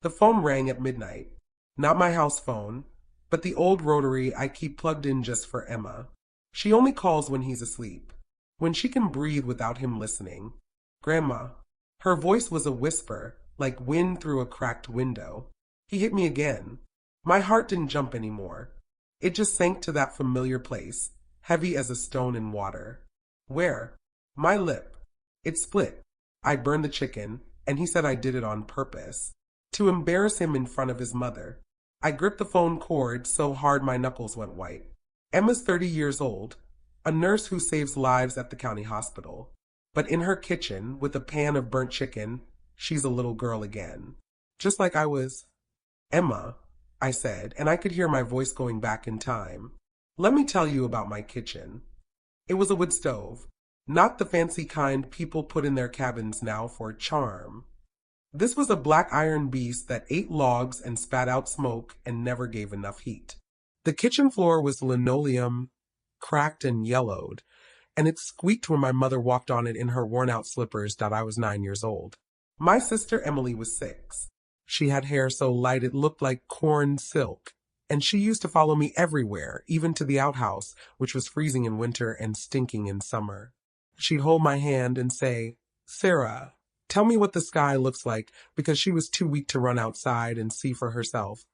The phone rang at midnight. Not my house phone, but the old rotary I keep plugged in just for Emma. She only calls when he's asleep, when she can breathe without him listening. Grandma. Her voice was a whisper, like wind through a cracked window. He hit me again. My heart didn't jump anymore. It just sank to that familiar place, heavy as a stone in water. Where? My lip. It split. I burned the chicken, and he said I did it on purpose. To embarrass him in front of his mother. I gripped the phone cord so hard my knuckles went white. Emma's 30 years old, a nurse who saves lives at the county hospital. But in her kitchen, with a pan of burnt chicken, she's a little girl again. Just like I was. Emma, I said, and I could hear my voice going back in time. Let me tell you about my kitchen. It was a wood stove, not the fancy kind people put in their cabins now for charm. This was a black iron beast that ate logs and spat out smoke and never gave enough heat. The kitchen floor was linoleum, cracked and yellowed, and it squeaked when my mother walked on it in her worn-out slippers that I was 9 years old. My sister Emily was 6. She had hair so light it looked like corn silk, and she used to follow me everywhere, even to the outhouse, which was freezing in winter and stinking in summer. She'd hold my hand and say, "Sarah, tell me what the sky looks like," because she was too weak to run outside and see for herself.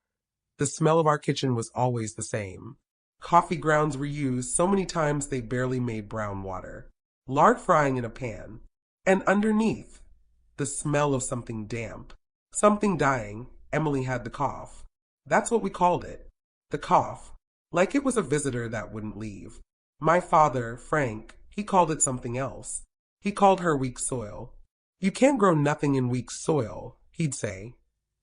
The smell of our kitchen was always the same. Coffee grounds were used so many times they barely made brown water. Lard frying in a pan. And underneath, the smell of something damp. Something dying. Emily had the cough. That's what we called it. The cough. Like it was a visitor that wouldn't leave. My father, Frank, he called it something else. He called her weak soil. "You can't grow nothing in weak soil," he'd say,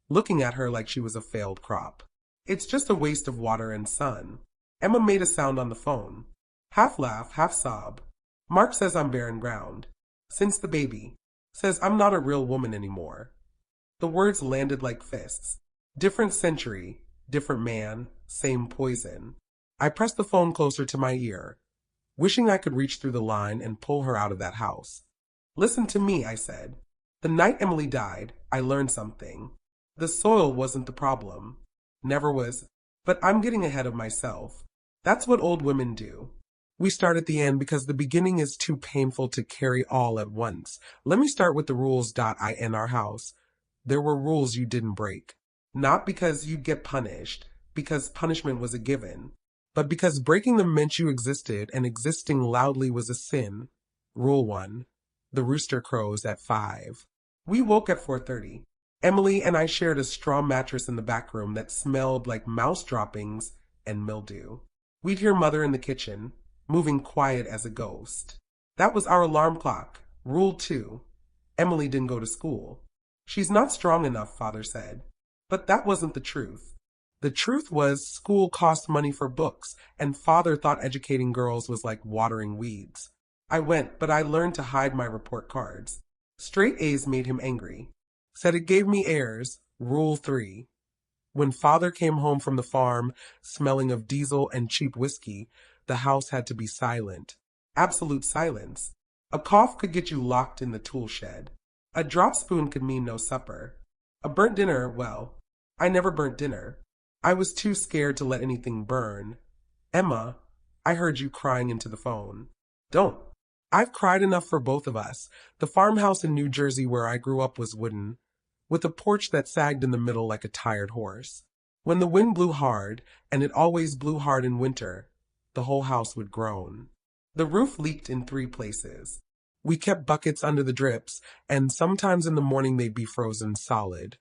looking at her like she was a failed crop. "It's just a waste of water and sun." Emma made a sound on the phone. Half laugh, half sob. "Mark says I'm barren ground. Since the baby. Says I'm not a real woman anymore." The words landed like fists. Different century, different man, same poison. I pressed the phone closer to my ear, wishing I could reach through the line and pull her out of that house. "Listen to me," I said. "The night Emily died, I learned something. The soil wasn't the problem. Never was. But I'm getting ahead of myself. That's what old women do. We start at the end because the beginning is too painful to carry all at once. Let me start with the rules. In our house, there were rules you didn't break. Not because you'd get punished, because punishment was a given, but because breaking them meant you existed, and existing loudly was a sin. Rule 1. The rooster crows at 5. We woke at 4:30. Emily and I shared a straw mattress in the back room that smelled like mouse droppings and mildew. We'd hear Mother in the kitchen, moving quiet as a ghost. That was our alarm clock. Rule 2. Emily didn't go to school. "She's not strong enough," Father said. But that wasn't the truth. The truth was school cost money for books, and Father thought educating girls was like watering weeds. I went, but I learned to hide my report cards. Straight A's made him angry. Said it gave me airs. Rule 3. When Father came home from the farm, smelling of diesel and cheap whiskey, the house had to be silent. Absolute silence. A cough could get you locked in the tool shed. A drop spoon could mean no supper. A burnt dinner, well, I never burnt dinner. I was too scared to let anything burn. "Emma, I heard you crying into the phone." "Don't." "I've cried enough for both of us." The farmhouse in New Jersey where I grew up was wooden, with a porch that sagged in the middle like a tired horse. When the wind blew hard, and it always blew hard in winter, the whole house would groan. The roof leaked in 3 places. We kept buckets under the drips, and sometimes in the morning they'd be frozen solid.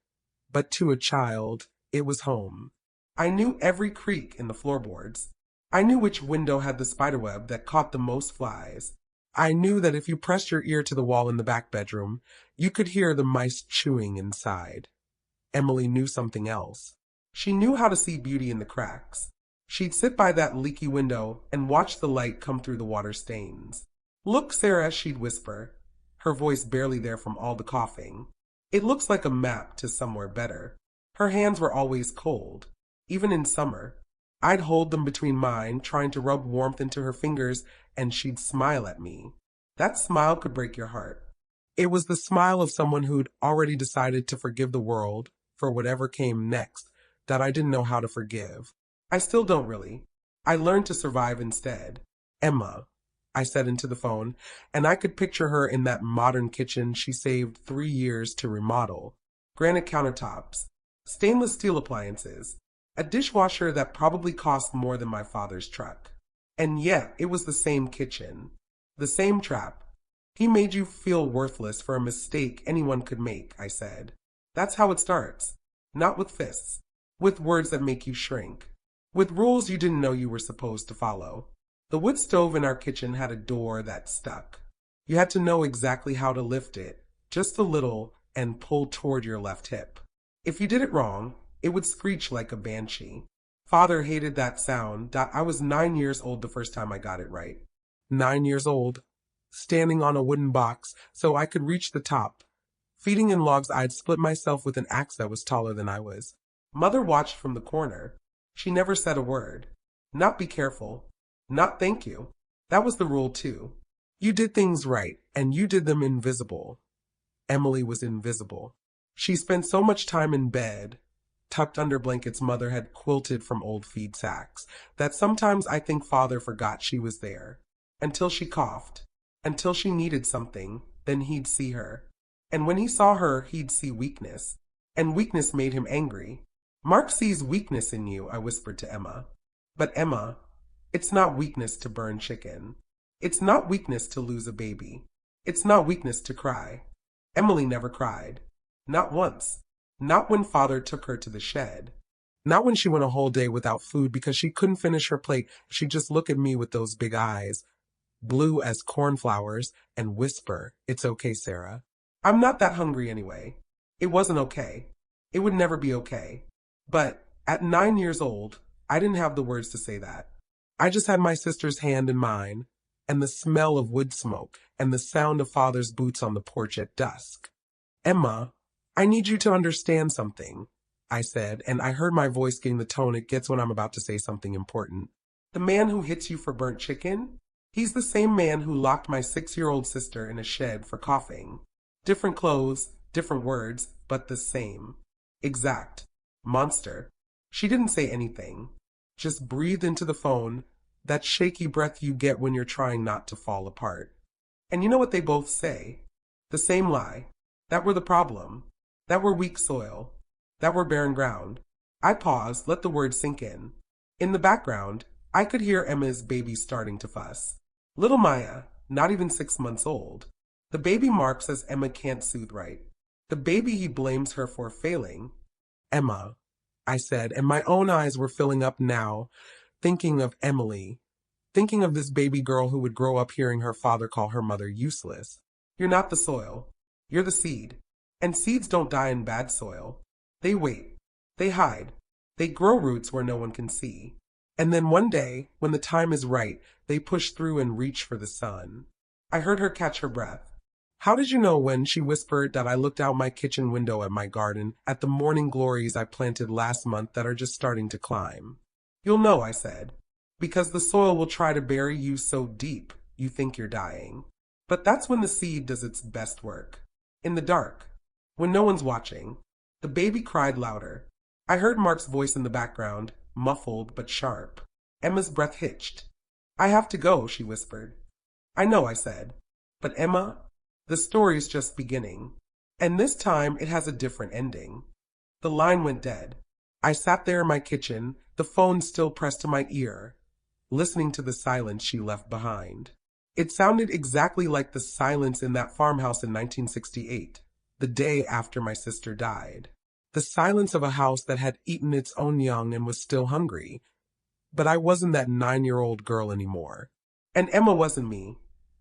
But to a child, it was home. I knew every creak in the floorboards. I knew which window had the spiderweb that caught the most flies. I knew that if you pressed your ear to the wall in the back bedroom, you could hear the mice chewing inside. Emily knew something else. She knew how to see beauty in the cracks. She'd sit by that leaky window and watch the light come through the water stains. "Look, Sarah," she'd whisper, her voice barely there from all the coughing. "It looks like a map to somewhere better." Her hands were always cold, even in summer. I'd hold them between mine, trying to rub warmth into her fingers, and she'd smile at me. That smile could break your heart. It was the smile of someone who'd already decided to forgive the world, for whatever came next that I didn't know how to forgive. I still don't really. I learned to survive instead. Emma, I said into the phone, and I could picture her in that modern kitchen she saved 3 years to remodel. Granite countertops, stainless steel appliances, a dishwasher that probably cost more than my father's truck. And yet, it was the same kitchen. The same trap. He made you feel worthless for a mistake anyone could make, I said. That's how it starts. Not with fists. With words that make you shrink. With rules you didn't know you were supposed to follow. The wood stove in our kitchen had a door that stuck. You had to know exactly how to lift it, just a little, and pull toward your left hip. If you did it wrong, it would screech like a banshee. Father hated that sound. I was 9 years old the first time I got it right. 9 years old, standing on a wooden box so I could reach the top. Feeding in logs, I'd split myself with an axe that was taller than I was. Mother watched from the corner. She never said a word. Not be careful. Not thank you. That was the rule too. You did things right, and you did them invisible. Emily was invisible. She spent so much time in bed, tucked under blankets Mother had quilted from old feed sacks, that sometimes I think Father forgot she was there. Until she coughed. Until she needed something, then he'd see her. And when he saw her, he'd see weakness. And weakness made him angry. Mark sees weakness in you, I whispered to Emma. But Emma, it's not weakness to burn chicken. It's not weakness to lose a baby. It's not weakness to cry. Emily never cried. Not once. Not when Father took her to the shed. Not when she went a whole day without food because she couldn't finish her plate. She'd just look at me with those big eyes, blue as cornflowers, and whisper, "It's okay, Sarah. I'm not that hungry anyway." It wasn't okay. It would never be okay. But at 9 years old, I didn't have the words to say that. I just had my sister's hand in mine, and the smell of wood smoke, and the sound of Father's boots on the porch at dusk. Emma, I need you to understand something, I said, and I heard my voice getting the tone it gets when I'm about to say something important. The man who hits you for burnt chicken? He's the same man who locked my 6-year-old sister in a shed for coughing. Different clothes, different words, but the same. Exact. Monster. She didn't say anything. Just breathed into the phone, that shaky breath you get when you're trying not to fall apart. And you know what they both say? The same lie. That we're the problem. That we're weak soil. That we're barren ground. I paused, let the words sink in. In the background, I could hear Emma's baby starting to fuss. Little Maya, not even 6 months old. The baby Mark says Emma can't soothe right. The baby he blames her for failing. Emma, I said, and my own eyes were filling up now, thinking of Emily, thinking of this baby girl who would grow up hearing her father call her mother useless. You're not the soil. You're the seed. And seeds don't die in bad soil. They wait. They hide. They grow roots where no one can see. And then one day, when the time is right, they push through and reach for the sun. I heard her catch her breath. How did you know when she whispered that I looked out my kitchen window at my garden, at the morning glories I planted last month that are just starting to climb? You'll know, I said, because the soil will try to bury you so deep you think you're dying. But that's when the seed does its best work. In the dark, when no one's watching. The baby cried louder. I heard Mark's voice in the background, muffled but sharp. Emma's breath hitched. I have to go, she whispered. I know, I said. But Emma, the story's just beginning. And this time it has a different ending. The line went dead. I sat there in my kitchen, the phone still pressed to my ear, listening to the silence she left behind. It sounded exactly like the silence in that farmhouse in 1968, the day after my sister died. The silence of a house that had eaten its own young and was still hungry. But I wasn't that 9-year-old girl anymore. And Emma wasn't me.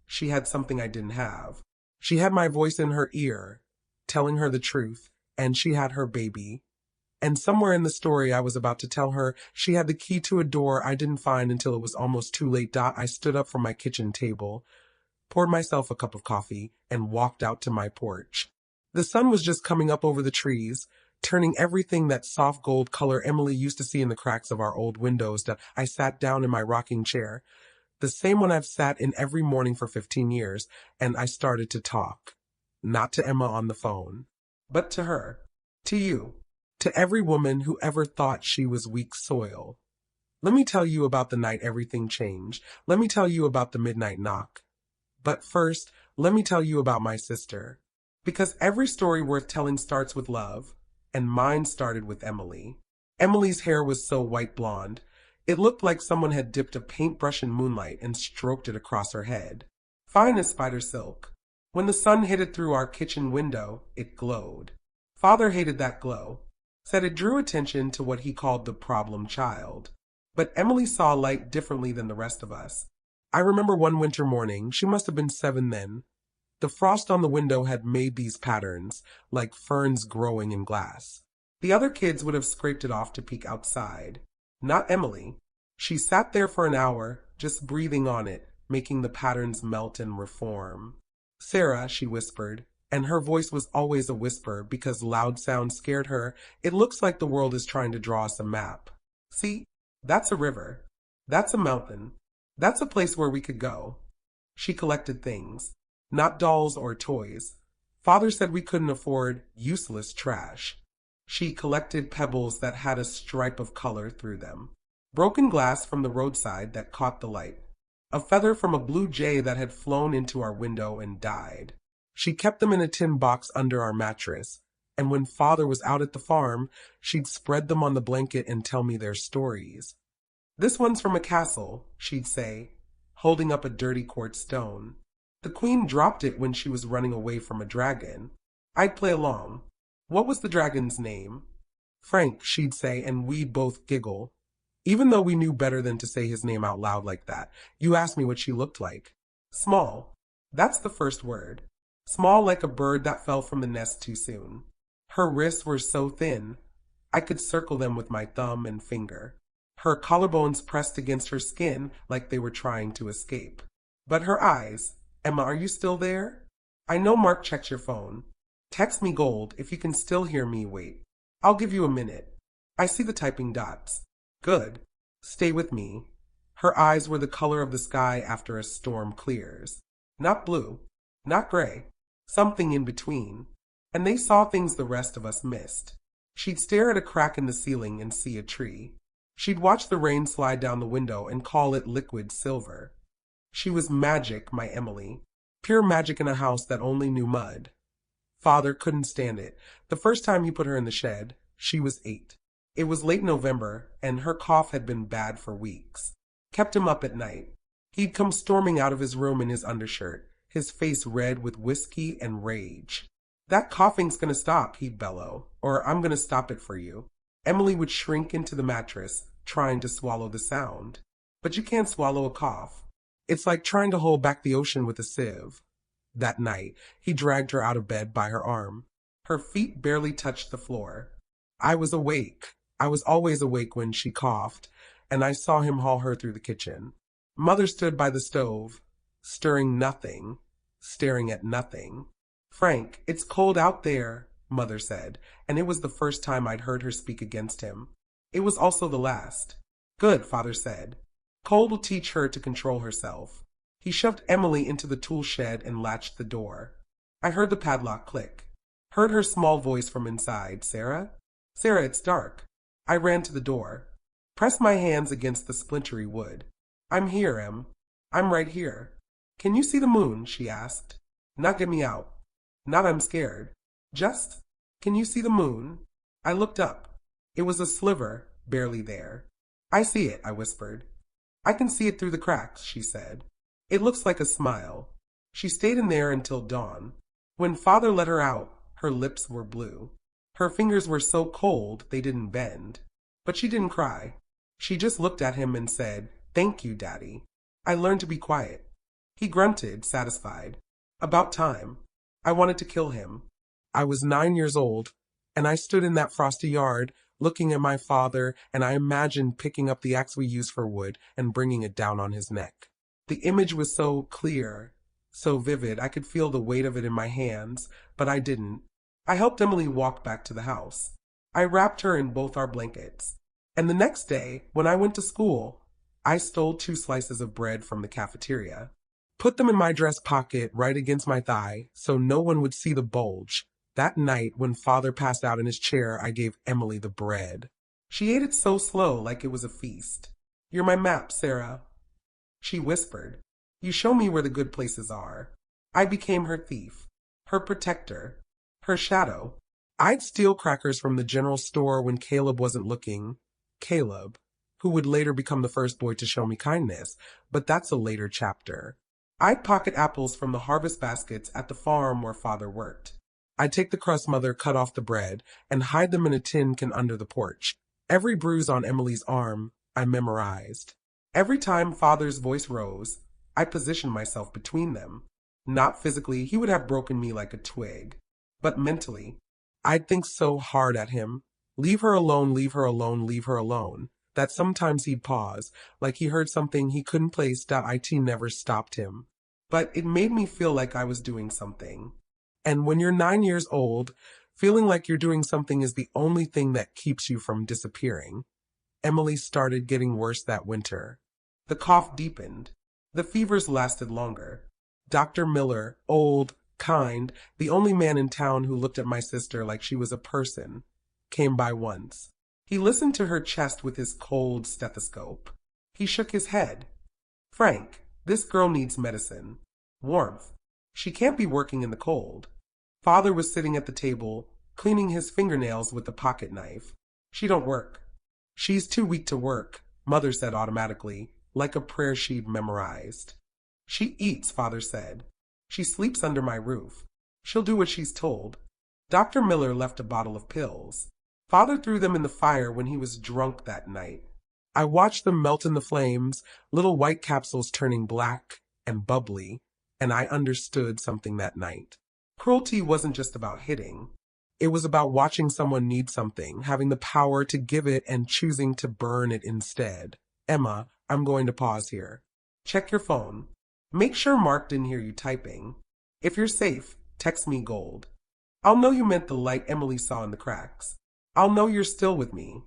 She had something I didn't have. She had my voice in her ear, telling her the truth, and she had her baby. And somewhere in the story I was about to tell her, she had the key to a door I didn't find until it was almost too late. I stood up from my kitchen table, poured myself a cup of coffee, and walked out to my porch. The sun was just coming up over the trees, turning everything that soft gold color Emily used to see in the cracks of our old windows. I sat down in my rocking chair, the same one I've sat in every morning for 15 years, and I started to talk. Not to Emma on the phone, but to her, to you, To every woman who ever thought she was weak soil. Let me tell you about the night everything changed. Let me tell you about the midnight knock. But first, let me tell you about my sister. Because every story worth telling starts with love, and mine started with Emily. Emily's hair was so white blonde, it looked like someone had dipped a paintbrush in moonlight and stroked it across her head. Fine as spider silk. When the sun hit it through our kitchen window, it glowed. Father hated that glow, said it drew attention to what he called the problem child. But Emily saw light differently than the rest of us. I remember one winter morning, she must have been 7 then. The frost on the window had made these patterns, like ferns growing in glass. The other kids would have scraped it off to peek outside. Not Emily. She sat there for an hour, just breathing on it, making the patterns melt and reform. Sarah, she whispered, and her voice was always a whisper because loud sounds scared her. It looks like the world is trying to draw us a map. See, that's a river. That's a mountain. That's a place where we could go. She collected things, not dolls or toys. Father said we couldn't afford useless trash. She collected pebbles that had a stripe of color through them, broken glass from the roadside that caught the light, a feather from a blue jay that had flown into our window and died. She kept them in a tin box under our mattress, and when Father was out at the farm, she'd spread them on the blanket and tell me their stories. This one's from a castle, she'd say, holding up a dirty quartz stone. The queen dropped it when she was running away from a dragon. I'd play along. What was the dragon's name? Frank, she'd say, and we'd both giggle. Even though we knew better than to say his name out loud like that, you asked me what she looked like. Small. That's the first word. Small like a bird that fell from the nest too soon. Her wrists were so thin, I could circle them with my thumb and finger. Her collarbones pressed against her skin like they were trying to escape. But her eyes, Emma, are you still there? I know Mark checked your phone. Text me gold if you can still hear me. Wait. I'll give you a minute. I see the typing dots. Good. Stay with me. Her eyes were the color of the sky after a storm clears. Not blue. Not gray. Something in between. And they saw things the rest of us missed. She'd stare at a crack in the ceiling and see a tree. She'd watch the rain slide down the window and call it liquid silver. She was magic, my Emily. Pure magic in a house that only knew mud. Father couldn't stand it. The first time he put her in the shed, she was 8. It was late November, and her cough had been bad for weeks. Kept him up at night. He'd come storming out of his room in his undershirt, his face red with whiskey and rage. That coughing's gonna stop, he'd bellow, or I'm gonna stop it for you. Emily would shrink into the mattress, trying to swallow the sound. But you can't swallow a cough. It's like trying to hold back the ocean with a sieve. That night, he dragged her out of bed by her arm. Her feet barely touched the floor. I was awake. I was always awake when she coughed, and I saw him haul her through the kitchen. Mother stood by the stove, stirring nothing, staring at nothing. Frank, it's cold out there, Mother said, and it was the first time I'd heard her speak against him. It was also the last. Good, Father said. Cold will teach her to control herself. He shoved Emily into the tool shed and latched the door. I heard the padlock click. Heard her small voice from inside. Sarah? Sarah, it's dark. I ran to the door. Pressed my hands against the splintery wood. I'm here, Em. I'm right here. Can you see the moon? She asked. Not get me out. Not I'm scared. Just, can you see the moon? I looked up. It was a sliver, barely there. I see it, I whispered. I can see it through the cracks, she said. It looks like a smile. She stayed in there until dawn. When Father let her out, her lips were blue. Her fingers were so cold they didn't bend. But she didn't cry. She just looked at him and said, Thank you, Daddy. I learned to be quiet. He grunted, satisfied. About time. I wanted to kill him. I was 9 years old, and I stood in that frosty yard, looking at my father, and I imagined picking up the axe we used for wood and bringing it down on his neck. The image was so clear, so vivid, I could feel the weight of it in my hands, but I didn't. I helped Emily walk back to the house. I wrapped her in both our blankets. And the next day, when I went to school, I stole 2 slices of bread from the cafeteria, put them in my dress pocket right against my thigh so no one would see the bulge, That night, when father passed out in his chair, I gave Emily the bread. She ate it so slow, like it was a feast. "You're my map, Sarah," she whispered. "You show me where the good places are." I became her thief, her protector, her shadow. I'd steal crackers from the general store when Caleb wasn't looking. Caleb, who would later become the first boy to show me kindness, but that's a later chapter. I'd pocket apples from the harvest baskets at the farm where father worked. I'd take the crust mother cut off the bread and hide them in a tin can under the porch. Every bruise on Emily's arm I memorized. Every time father's voice rose, I positioned myself between them. Not physically, he would have broken me like a twig, but mentally. I'd think so hard at him. Leave her alone, leave her alone, leave her alone. That sometimes he'd pause, like he heard something he couldn't place. It never stopped him. But it made me feel like I was doing something. And when you're 9 years old, feeling like you're doing something is the only thing that keeps you from disappearing. Emily started getting worse that winter. The cough deepened. The fevers lasted longer. Dr. Miller, old, kind, the only man in town who looked at my sister like she was a person, came by once. He listened to her chest with his cold stethoscope. He shook his head. "Frank, this girl needs medicine. Warmth. She can't be working in the cold." Father was sitting at the table, cleaning his fingernails with a pocket knife. "She don't work." "She's too weak to work," Mother said automatically, like a prayer she'd memorized. "She eats," Father said. "She sleeps under my roof. She'll do what she's told." Dr. Miller left a bottle of pills. Father threw them in the fire when he was drunk that night. I watched them melt in the flames, little white capsules turning black and bubbly, and I understood something that night. Cruelty wasn't just about hitting. It was about watching someone need something, having the power to give it and choosing to burn it instead. "Emma, I'm going to pause here. Check your phone. Make sure Mark didn't hear you typing. If you're safe, text me gold. I'll know you meant the light Emily saw in the cracks. I'll know you're still with me.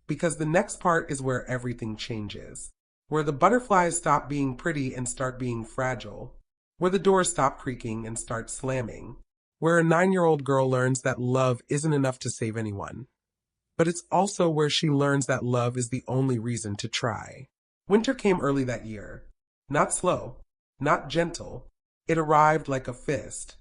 Because the next part is where everything changes. Where the butterflies stop being pretty and start being fragile. Where the doors stop creaking and start slamming. Where a 9-year-old girl learns that love isn't enough to save anyone. But it's also where she learns that love is the only reason to try. Winter came early that year. Not slow. Not gentle. It arrived like a fist.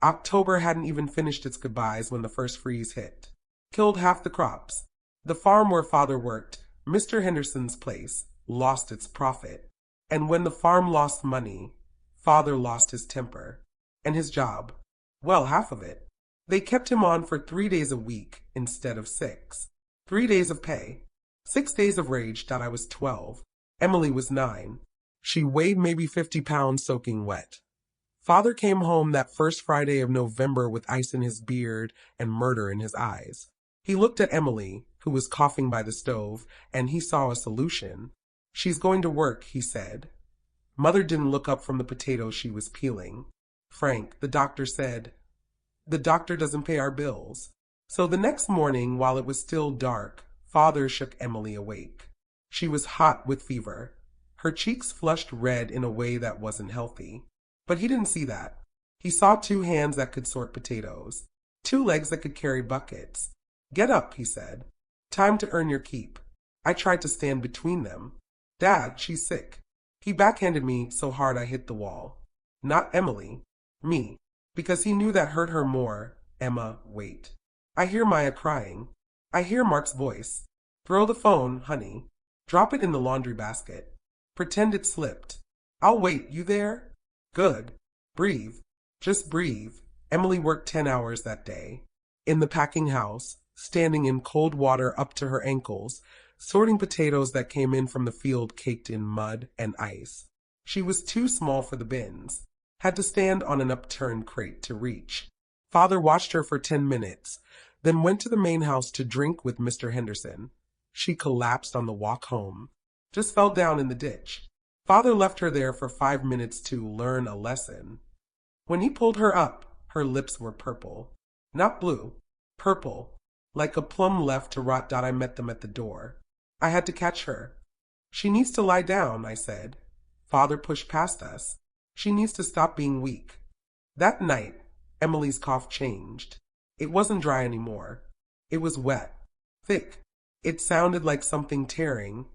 October hadn't even finished its goodbyes when the first freeze hit. Killed half the crops. The farm where father worked, Mr. Henderson's place, lost its profit. And when the farm lost money, father lost his temper. And his job. Well, half of it. They kept him on for 3 days a week instead of 6. 3 days of pay. 6 days of rage. I was 12. Emily was 9. She weighed maybe 50 pounds soaking wet. Father came home that first Friday of November with ice in his beard and murder in his eyes. He looked at Emily, who was coughing by the stove, and he saw a solution. "She's going to work," he said. Mother didn't look up from the potatoes she was peeling. "Frank, the doctor said." "The doctor doesn't pay our bills." So the next morning, while it was still dark, father shook Emily awake. She was hot with fever. Her cheeks flushed red in a way that wasn't healthy. But he didn't see that. He saw 2 hands that could sort potatoes, 2 legs that could carry buckets. "Get up," he said. "Time to earn your keep." I tried to stand between them. "Dad, she's sick." He backhanded me so hard I hit the wall. Not Emily. Me. Because he knew that hurt her more. "Emma, wait." I hear Maya crying. I hear Mark's voice. "Throw the phone, honey. Drop it in the laundry basket. Pretend it slipped. I'll wait. You there? Good. Breathe. Just breathe." Emily worked 10 hours that day. In the packing house, standing in cold water up to her ankles, sorting potatoes that came in from the field caked in mud and ice. She was too small for the bins. Had to stand on an upturned crate to reach. Father watched her for 10 minutes, then went to the main house to drink with Mr. Henderson. She collapsed on the walk home. Just fell down in the ditch. Father left her there for 5 minutes to learn a lesson. When he pulled her up, her lips were purple. Not blue. Purple. Like a plum left to rot. I met them at the door. I had to catch her. "She needs to lie down," I said. Father pushed past us. "She needs to stop being weak." That night, Emily's cough changed. It wasn't dry anymore. It was wet, thick. It sounded like something tearing.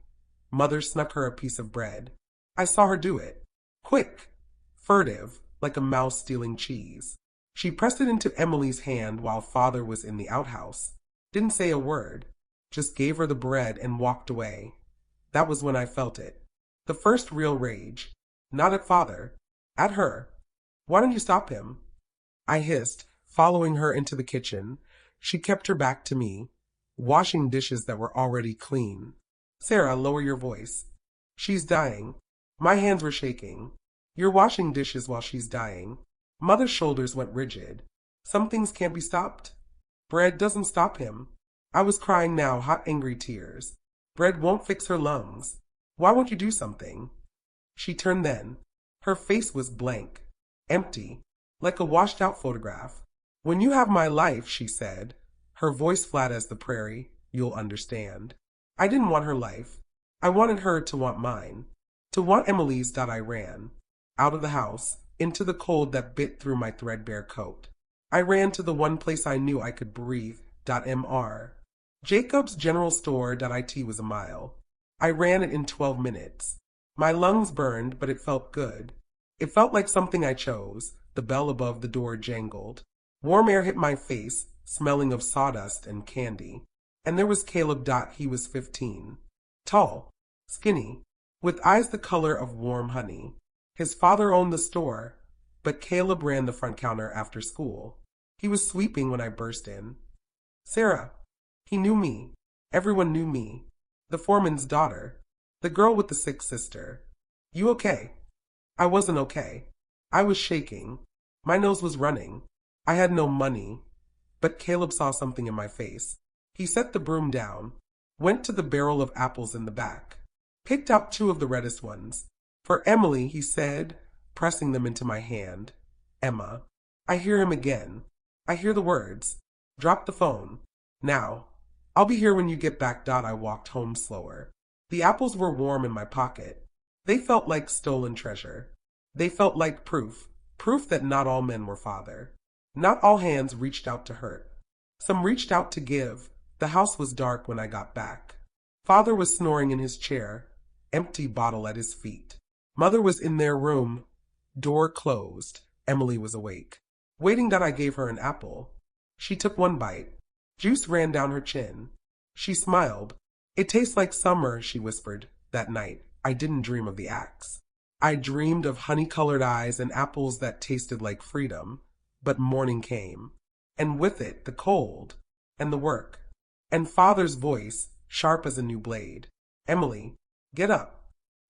Mother snuck her a piece of bread. I saw her do it. Quick, furtive, like a mouse stealing cheese. She pressed it into Emily's hand while Father was in the outhouse. Didn't say a word. Just gave her the bread and walked away. That was when I felt it. The first real rage. Not at Father. At her. Why don't you stop him? I hissed, following her into the kitchen. She kept her back to me, washing dishes that were already clean. Sarah, lower your voice. She's dying. My hands were shaking. You're washing dishes while she's dying. Mother's shoulders went rigid. Some things can't be stopped. Bread doesn't stop him. I was crying now, hot, angry tears. Bread won't fix her lungs. Why won't you do something? She turned then. Her face was blank, empty, like a washed-out photograph. When you have my life, she said, her voice flat as the prairie, you'll understand. I didn't want her life. I wanted her to want mine. To want Emily's. I ran. Out of the house, into the cold that bit through my threadbare coat. I ran to the one place I knew I could breathe. Mr. Jacob's General Store. It was a mile. I ran it in 12 minutes. My lungs burned, but it felt good. It felt like something I chose. The bell above the door jangled. Warm air hit my face, smelling of sawdust and candy. And there was Caleb. He was 15. Tall, skinny, with eyes the color of warm honey. His father owned the store, but Caleb ran the front counter after school. He was sweeping when I burst in. Sarah. He knew me. Everyone knew me. The foreman's daughter. The girl with the sick sister. You okay? I wasn't okay. I was shaking. My nose was running. I had no money. But Caleb saw something in my face. He set the broom down, went to the barrel of apples in the back, picked out 2 of the reddest ones. For Emily, he said, pressing them into my hand. Emma. I hear him again. I hear the words. Drop the phone. Now. I'll be here when you get back. I walked home slower. The apples were warm in my pocket. They felt like stolen treasure. They felt like proof that not all men were Father. Not all hands reached out to hurt. Some reached out to give. The house was dark when I got back. Father was snoring in his chair, empty bottle at his feet. Mother was in their room, door closed. Emily was awake, waiting. I gave her an apple. She took one bite. Juice ran down her chin. She smiled. It tastes like summer, she whispered. That night, I didn't dream of the axe. I dreamed of honey-colored eyes and apples that tasted like freedom. But morning came, and with it the cold, and the work, and Father's voice, sharp as a new blade. Emily, get up.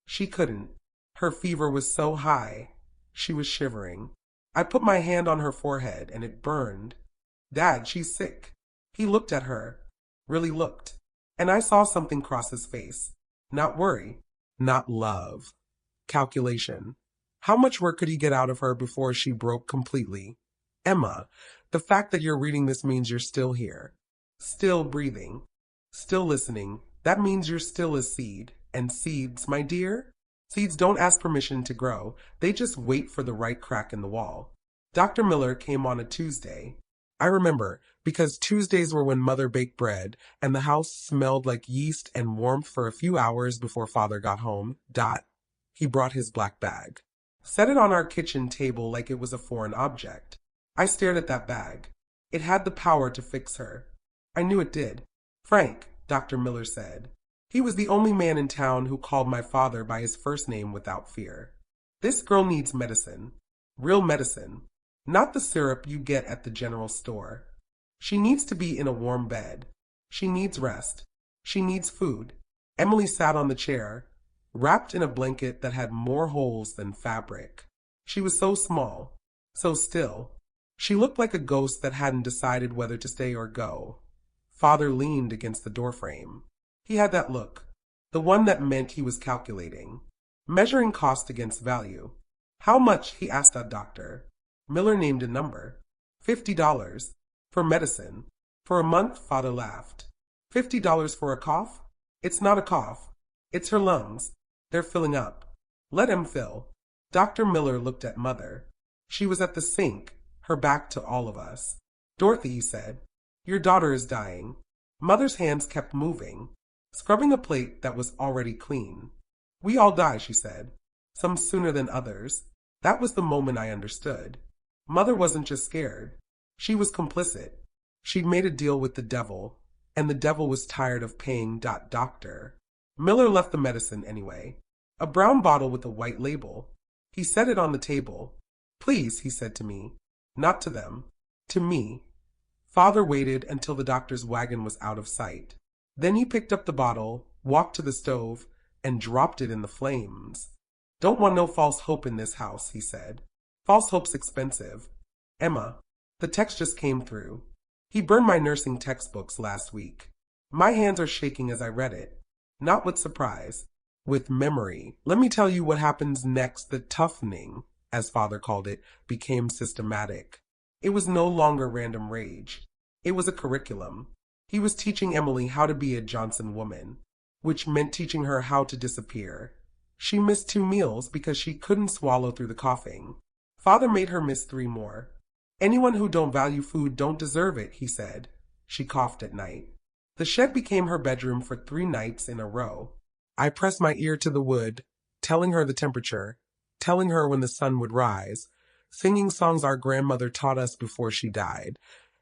She couldn't. Her fever was so high. She was shivering. I put my hand on her forehead, and it burned. Dad, she's sick. He looked at her, really looked, and I saw something cross his face. Not worry, not love. Calculation. How much work could he get out of her before she broke completely? Emma, the fact that you're reading this means you're still here, still breathing, still listening. That means you're still a seed. And seeds, my dear, seeds don't ask permission to grow. They just wait for the right crack in the wall. Dr. Miller came on a Tuesday. I remember, because Tuesdays were when Mother baked bread, and the house smelled like yeast and warmth for a few hours before Father got home. He brought his black bag. Set it on our kitchen table like it was a foreign object. I stared at that bag. It had the power to fix her. I knew it did. Frank, Dr. Miller said. He was the only man in town who called my father by his first name without fear. This girl needs medicine. Real medicine. Not the syrup you get at the general store. She needs to be in a warm bed. She needs rest. She needs food. Emily sat on the chair, wrapped in a blanket that had more holes than fabric. She was so small, so still. She looked like a ghost that hadn't decided whether to stay or go. Father leaned against the doorframe. He had that look, the one that meant he was calculating, measuring cost against value. How much? He asked that doctor. Miller named a number. $50. For medicine. For a month, Father laughed. $50 for a cough? It's not a cough. It's her lungs. They're filling up. Let him fill. Dr. Miller looked at Mother. She was at the sink, her back to all of us. Dorothy, he said, your daughter is dying. Mother's hands kept moving, scrubbing a plate that was already clean. We all die, she said, some sooner than others. That was the moment I understood. Mother wasn't just scared. She was complicit. She'd made a deal with the devil, and the devil was tired of paying doctor. Miller left the medicine anyway. A brown bottle with a white label. He set it on the table. Please, he said to me. Not to them. To me. Father waited until the doctor's wagon was out of sight. Then he picked up the bottle, walked to the stove, and dropped it in the flames. Don't want no false hope in this house, he said. False hope's expensive. Emma, the text just came through. He burned my nursing textbooks last week. My hands are shaking as I read it. Not with surprise, with memory. Let me tell you what happens next. The toughening, as Father called it, became systematic. It was no longer random rage. It was a curriculum. He was teaching Emily how to be a Johnson woman, which meant teaching her how to disappear. She missed 2 meals because she couldn't swallow through the coughing. Father made her miss 3 more. Anyone who don't value food don't deserve it, he said. She coughed at night. The shed became her bedroom for 3 nights in a row. I pressed my ear to the wood, telling her the temperature, telling her when the sun would rise, singing songs our grandmother taught us before she died.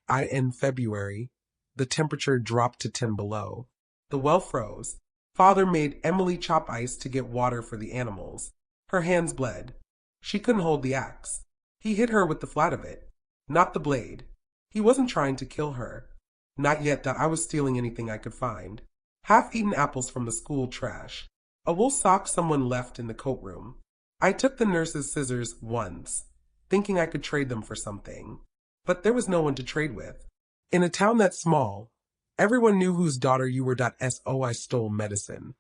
In February, the temperature dropped to 10 below. The well froze. Father made Emily chop ice to get water for the animals. Her hands bled. She couldn't hold the axe. He hit her with the flat of it, not the blade. He wasn't trying to kill her. Not yet that I was stealing anything I could find. Half-eaten apples from the school trash. A wool sock someone left in the coat room. I took the nurse's scissors once, thinking I could trade them for something. But there was no one to trade with. In a town that small, everyone knew whose daughter you were. So I stole medicine.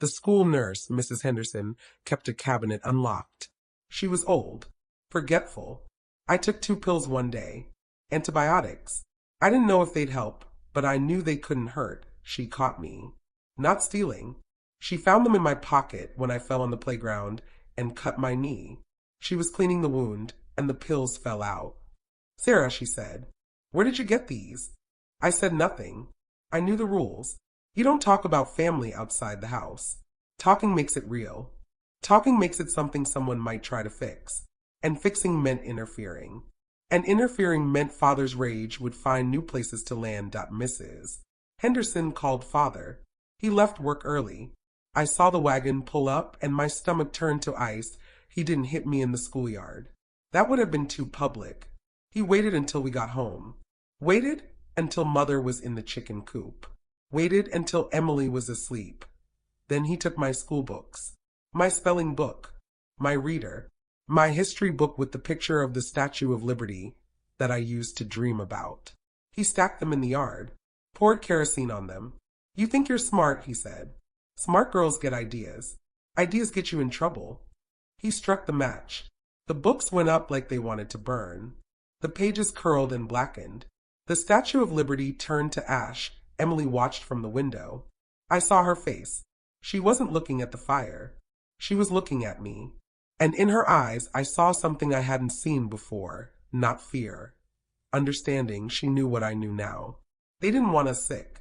The school nurse, Mrs. Henderson, kept a cabinet unlocked. She was old, forgetful. I took 2 pills one day. Antibiotics. I didn't know if they'd help, but I knew they couldn't hurt. She caught me. Not stealing. She found them in my pocket when I fell on the playground and cut my knee. She was cleaning the wound, and the pills fell out. Sarah, she said, where did you get these? I said nothing. I knew the rules. You don't talk about family outside the house. Talking makes it real. Talking makes it something someone might try to fix. And fixing meant interfering. And interfering meant Father's rage would find new places to land. Mrs. Henderson called Father. He left work early. I saw the wagon pull up and my stomach turned to ice. He didn't hit me in the schoolyard. That would have been too public. He waited until we got home. Waited until Mother was in the chicken coop. Waited until Emily was asleep. Then he took my school books, my spelling book, my reader, my history book with the picture of the Statue of Liberty that I used to dream about. He stacked them in the yard, poured kerosene on them. You think you're smart, he said. Smart girls get ideas. Ideas get you in trouble. He struck the match. The books went up like they wanted to burn. The pages curled and blackened. The Statue of Liberty turned to ash. Emily watched from the window. I saw her face. She wasn't looking at the fire. She was looking at me. And in her eyes, I saw something I hadn't seen before, not fear. Understanding, she knew what I knew now. They didn't want us sick.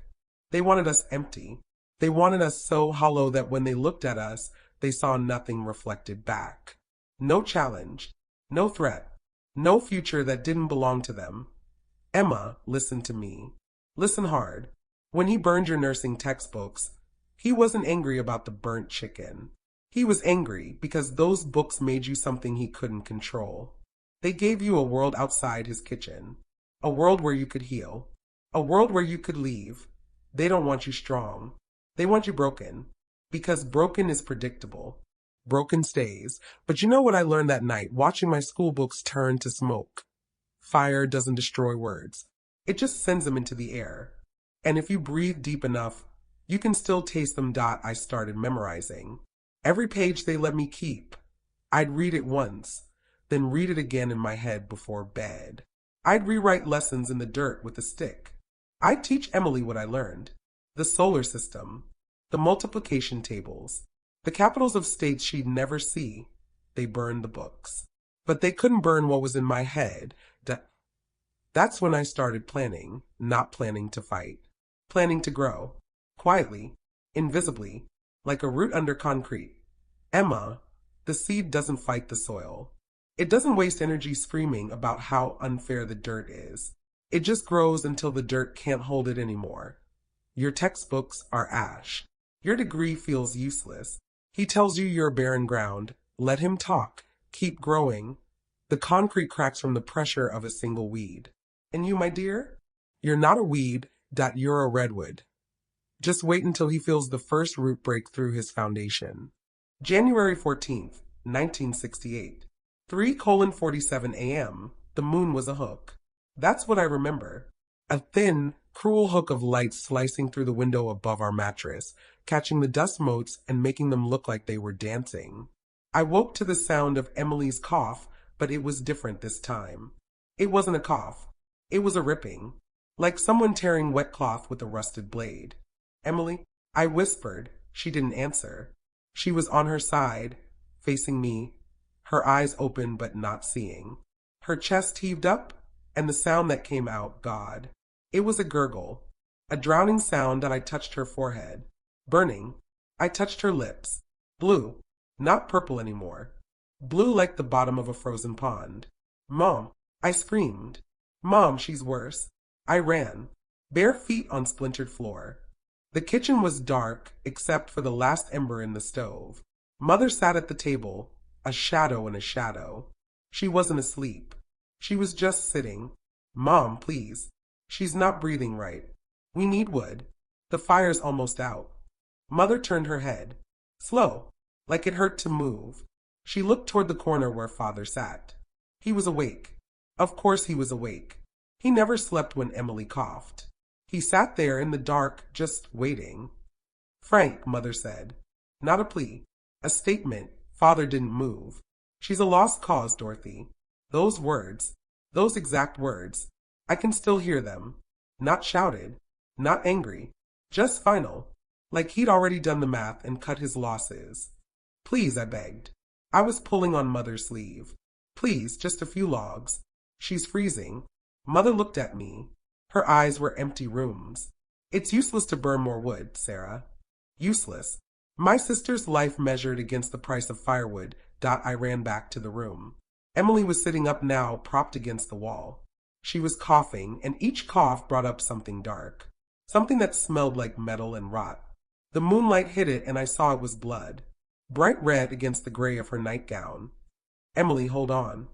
They wanted us empty. They wanted us so hollow that when they looked at us, they saw nothing reflected back. No challenge, no threat, no future that didn't belong to them. Emma, listen to me. Listen hard. When he burned your nursing textbooks, he wasn't angry about the burnt chicken. He was angry because those books made you something he couldn't control. They gave you a world outside his kitchen, a world where you could heal, a world where you could leave. They don't want you strong. They want you broken, because broken is predictable. Broken stays. But you know what I learned that night, watching my school books turn to smoke? Fire doesn't destroy words. It just sends them into the air. And if you breathe deep enough, you can still taste them. I started memorizing. Every page they let me keep. I'd read it once, then read it again in my head before bed. I'd rewrite lessons in the dirt with a stick. I'd teach Emily what I learned. The solar system, the multiplication tables, the capitals of states she'd never see. They burned the books. But they couldn't burn what was in my head. That's when I started planning, not planning to fight. Planning to grow. Quietly, invisibly, like a root under concrete. Emma, the seed doesn't fight the soil. It doesn't waste energy screaming about how unfair the dirt is. It just grows until the dirt can't hold it anymore. Your textbooks are ash. Your degree feels useless. He tells you you're barren ground. Let him talk. Keep growing. The concrete cracks from the pressure of a single weed. And you, my dear? You're not a weed, you're a redwood. Just wait until he feels the first root break through his foundation. January 14th, 1968. 3:47 a.m. The moon was a hook. That's what I remember. A thin, cruel hook of light slicing through the window above our mattress, catching the dust motes and making them look like they were dancing. I woke to the sound of Emily's cough, but it was different this time. It wasn't a cough. It was a ripping, like someone tearing wet cloth with a rusted blade. Emily, I whispered. She didn't answer. She was on her side, facing me, her eyes open but not seeing. Her chest heaved up, and the sound that came out, God. It was a gurgle, a drowning sound that I touched her forehead. Burning. I touched her lips. Blue, not purple anymore. Blue like the bottom of a frozen pond. Mom, I screamed. Mom, she's worse. I ran, bare feet on splintered floor. The kitchen was dark, except for the last ember in the stove. Mother sat at the table, a shadow in a shadow. She wasn't asleep. She was just sitting. Mom, please. She's not breathing right. We need wood. The fire's almost out. Mother turned her head. Slow, like it hurt to move. She looked toward the corner where Father sat. He was awake. Of course he was awake. He never slept when Emily coughed. He sat there in the dark, just waiting. Frank, Mother said. Not a plea. A statement. Father didn't move. She's a lost cause, Dorothy. Those words, those exact words, I can still hear them. Not shouted, not angry, just final, like he'd already done the math and cut his losses. Please, I begged. I was pulling on Mother's sleeve. Please, just a few logs. She's freezing. Mother looked at me. Her eyes were empty rooms. It's useless to burn more wood, Sarah. Useless. My sister's life measured against the price of firewood. I ran back to the room. Emily was sitting up now, propped against the wall. She was coughing, and each cough brought up something dark. Something that smelled like metal and rot. The moonlight hit it, and I saw it was blood. Bright red against the gray of her nightgown. Emily, hold on.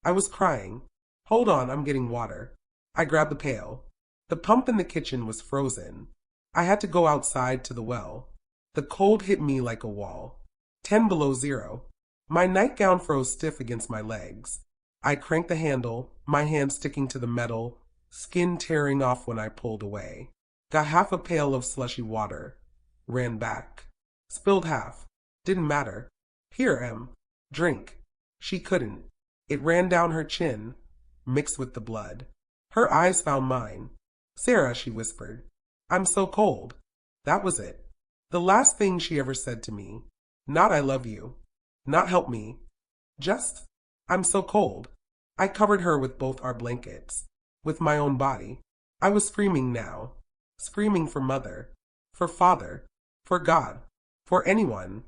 I was crying. Hold on, I'm getting water. I grabbed the pail. The pump in the kitchen was frozen. I had to go outside to the well. The cold hit me like a wall. 10 below zero. My nightgown froze stiff against my legs. I cranked the handle, my hand sticking to the metal, skin tearing off when I pulled away. Got half a pail of slushy water. Ran back. Spilled half. Didn't matter. Here, Em. Drink. She couldn't. It ran down her chin, mixed with the blood. Her eyes found mine. Sarah, she whispered. I'm so cold. That was it. The last thing she ever said to me. Not I love you. Not help me. Just, I'm so cold. I covered her with both our blankets. With my own body. I was screaming now. Screaming for Mother. For Father. For God. For anyone.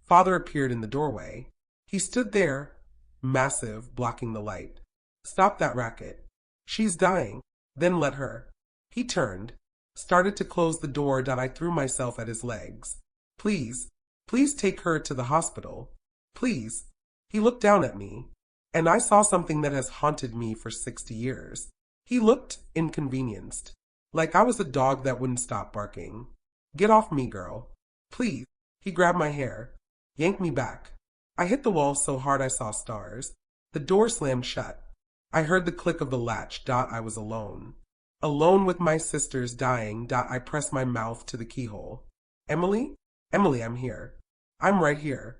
Father appeared in the doorway. He stood there, massive, blocking the light. Stop that racket. She's dying. Then let her. He turned. Started to close the door. I threw myself at his legs. Please. Please take her to the hospital. Please. He looked down at me, and I saw something that has haunted me for 60 years. He looked inconvenienced, like I was a dog that wouldn't stop barking. Get off me, girl. Please. He grabbed my hair, yanked me back. I hit the wall so hard I saw stars. The door slammed shut. I heard the click of the latch. I was alone. Alone with my sisters dying. I pressed my mouth to the keyhole. Emily? Emily, I'm here. I'm right here.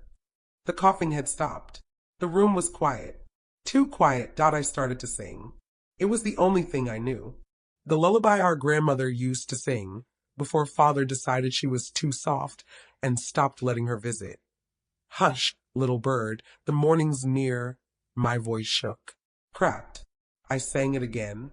The coughing had stopped. The room was quiet. Too quiet. I started to sing. It was the only thing I knew. The lullaby our grandmother used to sing before Father decided she was too soft and stopped letting her visit. Hush, little bird, the morning's near. My voice shook. Cracked. I sang it again.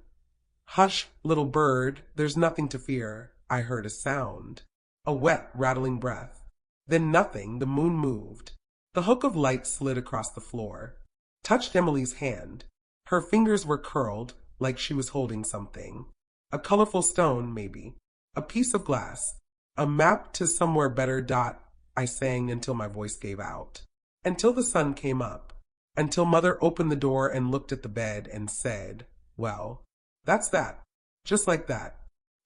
Hush, little bird, there's nothing to fear. I heard a sound. A wet, rattling breath. Then nothing, the moon moved. The hook of light slid across the floor, touched Emily's hand. Her fingers were curled, like she was holding something. A colorful stone, maybe. A piece of glass. A map to somewhere better. I sang until my voice gave out. Until the sun came up. Until Mother opened the door and looked at the bed and said, well, that's that. Just like that.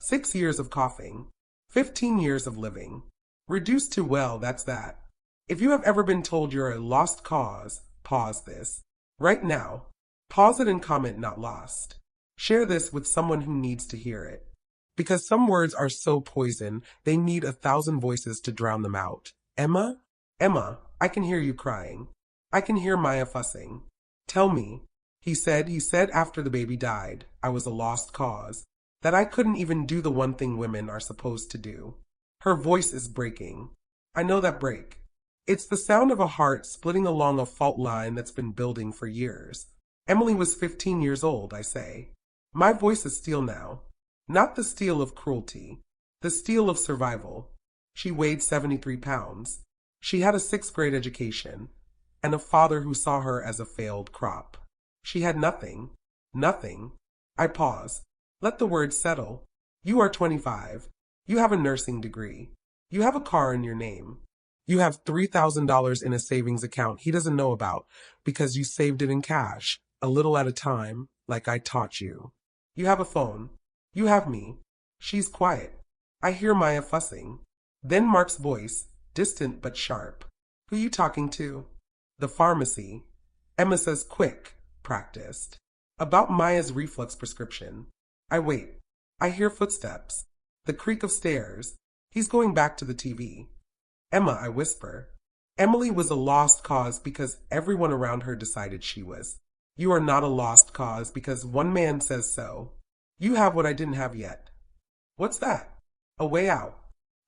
6 years of coughing. 15 years of living. Reduced to, well, that's that. If you have ever been told you're a lost cause, pause this. Right now. Pause it and comment not lost. Share this with someone who needs to hear it. Because some words are so poison, they need 1,000 voices to drown them out. Emma? Emma, I can hear you crying. I can hear Maya fussing. Tell me. He said after the baby died, I was a lost cause. That I couldn't even do the one thing women are supposed to do. Her voice is breaking. I know that break. It's the sound of a heart splitting along a fault line that's been building for years. Emily was 15 years old, I say. My voice is steel now. Not the steel of cruelty. The steel of survival. She weighed 73 pounds. She had a 6th grade education. And a father who saw her as a failed crop. She had nothing. Nothing. I pause. Let the words settle. You are 25. You have a nursing degree. You have a car in your name. You have $3,000 in a savings account he doesn't know about because you saved it in cash, a little at a time, like I taught you. You have a phone. You have me. She's quiet. I hear Maya fussing. Then Mark's voice, distant but sharp. Who you talking to? The pharmacy. Emma says quick, practiced. About Maya's reflux prescription. I wait. I hear footsteps. The creak of stairs. He's going back to the TV. Emma, I whisper. Emily was a lost cause because everyone around her decided she was. You are not a lost cause because one man says so. You have what I didn't have yet. What's that? A way out.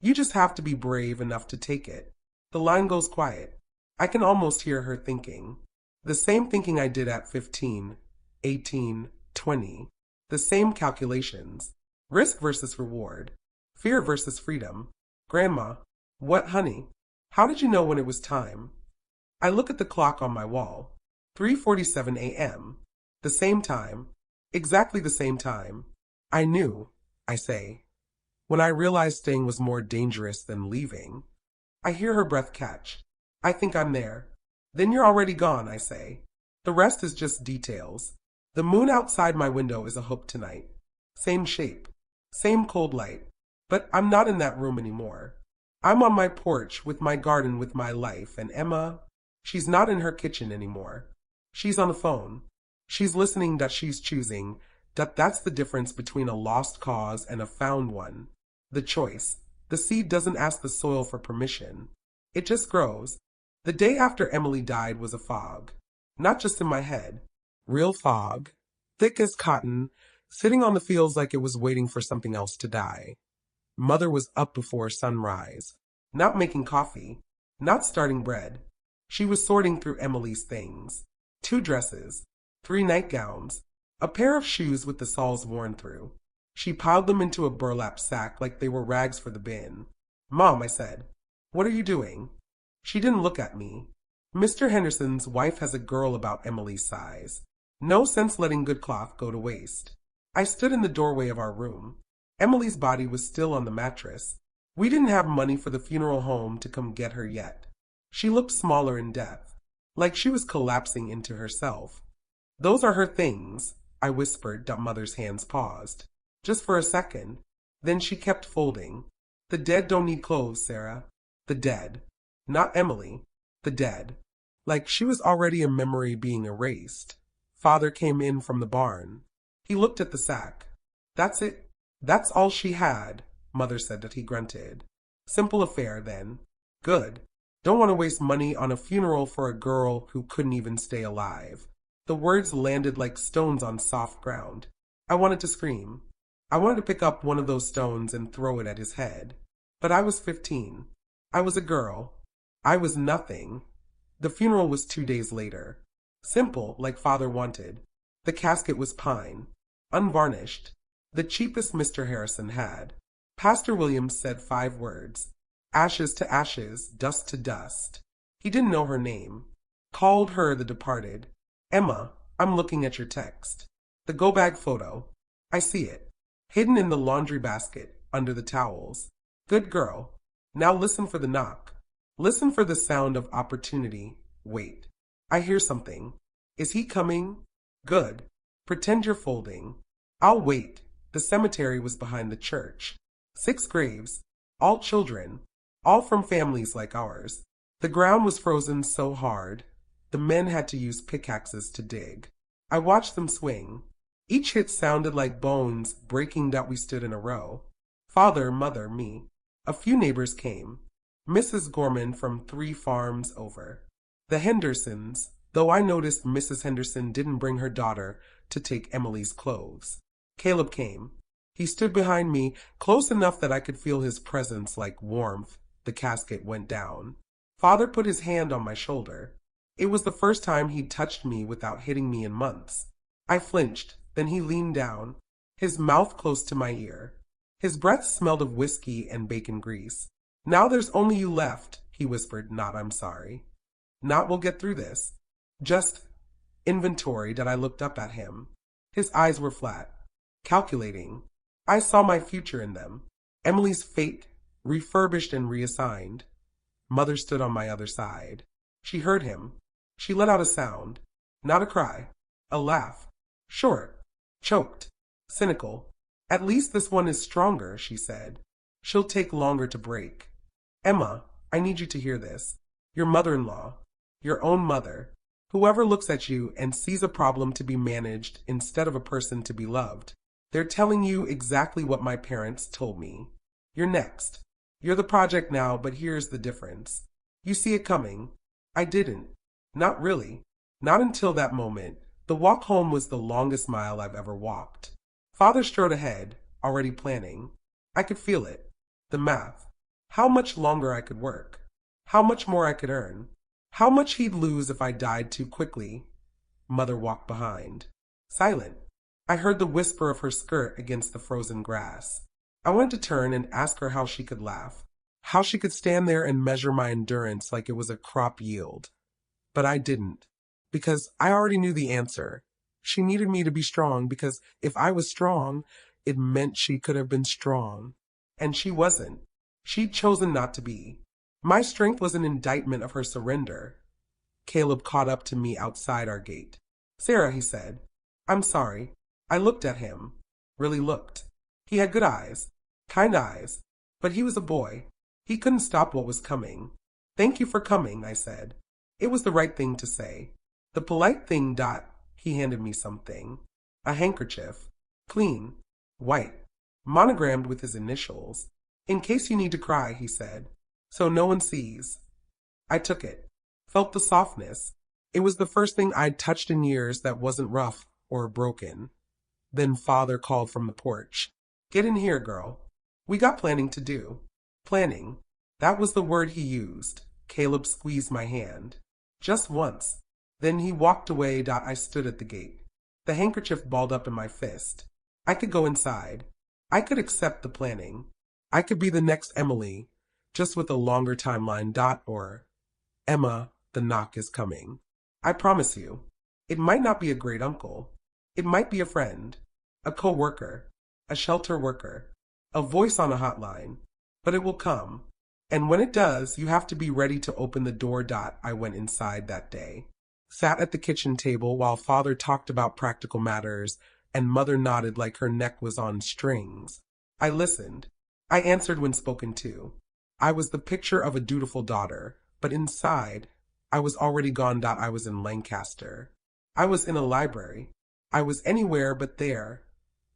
You just have to be brave enough to take it. The line goes quiet. I can almost hear her thinking. The same thinking I did at 15, 18, 20. The same calculations. Risk versus reward. Fear versus freedom. Grandma. What, honey? How did you know when it was time? I look at the clock on my wall. 3:47 a.m. The same time. Exactly the same time. I knew, I say. When I realized staying was more dangerous than leaving. I hear her breath catch. I think I'm there. Then you're already gone, I say. The rest is just details. The moon outside my window is a hook tonight. Same shape. Same cold light. But I'm not in that room anymore. I'm on my porch with my garden with my life, and Emma, she's not in her kitchen anymore. She's on the phone. She's listening that she's choosing, that's the difference between a lost cause and a found one. The choice. The seed doesn't ask the soil for permission. It just grows. The day after Emily died was a fog. Not just in my head. Real fog. Thick as cotton, sitting on the fields like it was waiting for something else to die. Mother was up before sunrise. Not making coffee. Not starting bread. She was sorting through Emily's things. 2 dresses. 3 nightgowns. A pair of shoes with the soles worn through. She piled them into a burlap sack like they were rags for the bin. Mom, I said, what are you doing? She didn't look at me. Mr. Henderson's wife has a girl about Emily's size. No sense letting good cloth go to waste. I stood in the doorway of our room. Emily's body was still on the mattress. We didn't have money for the funeral home to come get her yet. She looked smaller in death, like she was collapsing into herself. Those are her things, I whispered. Mother's hands paused. Just for a second. Then she kept folding. The dead don't need clothes, Sarah. The dead. Not Emily. The dead. Like she was already a memory being erased. Father came in from the barn. He looked at the sack. That's it. That's all she had, Mother said that he grunted. Simple affair, then. Good. Don't want to waste money on a funeral for a girl who couldn't even stay alive. The words landed like stones on soft ground. I wanted to scream. I wanted to pick up one of those stones and throw it at his head. But I was 15. I was a girl. I was nothing. The funeral was 2 days later. Simple, like Father wanted. The casket was pine. Unvarnished. The cheapest Mr. Harrison had. Pastor Williams said 5 words. Ashes to ashes, dust to dust. He didn't know her name. Called her the departed. Emma, I'm looking at your text. The go bag photo. I see it. Hidden in the laundry basket, under the towels. Good girl. Now listen for the knock. Listen for the sound of opportunity. Wait. I hear something. Is he coming? Good. Pretend you're folding. I'll wait. The cemetery was behind the church. 6 graves. All children. All from families like ours. The ground was frozen so hard. The men had to use pickaxes to dig. I watched them swing. Each hit sounded like bones breaking that we stood in a row. Father, mother, me. A few neighbors came. Mrs. Gorman from 3 farms over. The Hendersons, though I noticed Mrs. Henderson didn't bring her daughter to take Emily's clothes. Caleb came. He stood behind me, close enough that I could feel his presence like warmth. The casket went down. Father put his hand on my shoulder. It was the first time he'd touched me without hitting me in months. I flinched, then he leaned down, his mouth close to my ear. His breath smelled of whiskey and bacon grease. Now there's only you left, he whispered, not I'm sorry. Not we'll get through this. Just inventory that I looked up at him. His eyes were flat, calculating. I saw my future in them. Emily's fate, refurbished and reassigned. Mother stood on my other side. She heard him. She let out a sound. Not a cry. A laugh. Short. Choked. Cynical. At least this one is stronger, she said. She'll take longer to break. Emma, I need you to hear this. Your mother-in-law. Your own mother. Whoever looks at you and sees a problem to be managed instead of a person to be loved. They're telling you exactly what my parents told me. You're next. You're the project now, but here's the difference. You see it coming. I didn't. Not really. Not until that moment. The walk home was the longest mile I've ever walked. Father strode ahead, already planning. I could feel it. The math. How much longer I could work. How much more I could earn. How much he'd lose if I died too quickly. Mother walked behind. Silent. I heard the whisper of her skirt against the frozen grass. I wanted to turn and ask her how she could laugh. How she could stand there and measure my endurance like it was a crop yield. But I didn't. Because I already knew the answer. She needed me to be strong because if I was strong, it meant she could have been strong. And she wasn't. She'd chosen not to be. My strength was an indictment of her surrender. Caleb caught up to me outside our gate. Sarah, he said. I'm sorry. I looked at him. Really looked. He had good eyes. Kind eyes. But he was a boy. He couldn't stop what was coming. Thank you for coming, I said. It was the right thing to say. The polite thing. He handed me something. A handkerchief. Clean. White. Monogrammed with his initials. In case you need to cry, he said. So no one sees. I took it. Felt the softness. It was the first thing I'd touched in years that wasn't rough or broken. Then Father called from the porch. Get in here, girl. We got planning to do. Planning. That was the word he used. Caleb squeezed my hand. Just once. Then he walked away. I stood at the gate. The handkerchief balled up in my fist. I could go inside. I could accept the planning. I could be the next Emily, just with a longer timeline. Or, Emma, the knock is coming. I promise you. It might not be a great uncle. It might be a friend, a co-worker, a shelter worker, a voice on a hotline. But it will come. And when it does, you have to be ready to open the door. I went inside that day. Sat at the kitchen table while Father talked about practical matters and Mother nodded like her neck was on strings. I listened. I answered when spoken to. I was the picture of a dutiful daughter, but inside, I was already gone. I was in Lancaster. I was in a library. I was anywhere but there.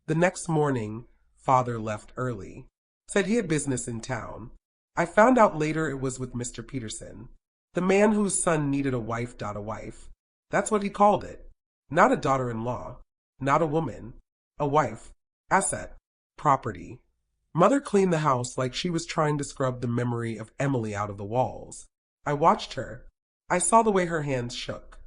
The next morning, Father left early. Said he had business in town. I found out later it was with Mr. Peterson, the man whose son needed a wife. A wife. That's what he called it. Not a daughter-in-law. Not a woman. A wife. Asset. Property. Mother cleaned the house like she was trying to scrub the memory of Emily out of the walls. I watched her. I saw the way her hands shook.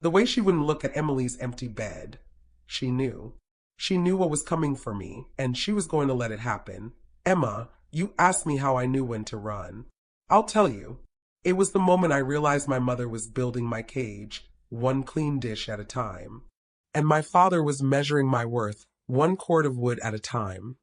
The way she wouldn't look at Emily's empty bed. She knew. She knew what was coming for me, and she was going to let it happen. Emma, you asked me how I knew when to run. I'll tell you. It was the moment I realized my mother was building my cage, one clean dish at a time. And my father was measuring my worth, one cord of wood at a time.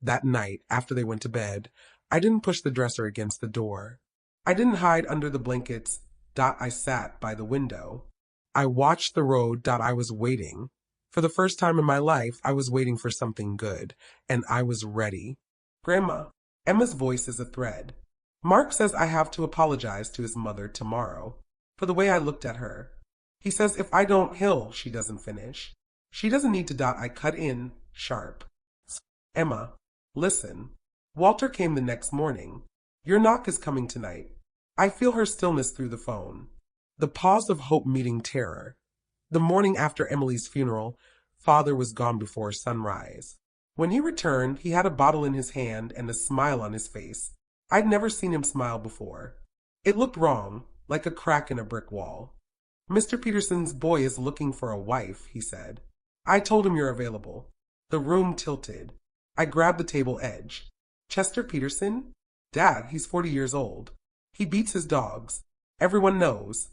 That night, after they went to bed, I didn't push the dresser against the door. I didn't hide under the blankets. I sat by the window. I watched the road. I was waiting. For the first time in my life, I was waiting for something good, and I was ready. Grandma, Emma's voice is a thread. Mark says I have to apologize to his mother tomorrow for the way I looked at her. He says if I don't she doesn't finish. She doesn't need to. I cut in, sharp. Emma, listen. Walter came the next morning. Your knock is coming tonight. I feel her stillness through the phone. The pause of hope meeting terror. The morning after Emily's funeral, father was gone before sunrise. When he returned, he had a bottle in his hand and a smile on his face. I'd never seen him smile before. It looked wrong, like a crack in a brick wall. Mr. Peterson's boy is looking for a wife, he said. I told him you're available. The room tilted. I grabbed the table edge. Chester Peterson? Dad, he's 40 years old. He beats his dogs. Everyone knows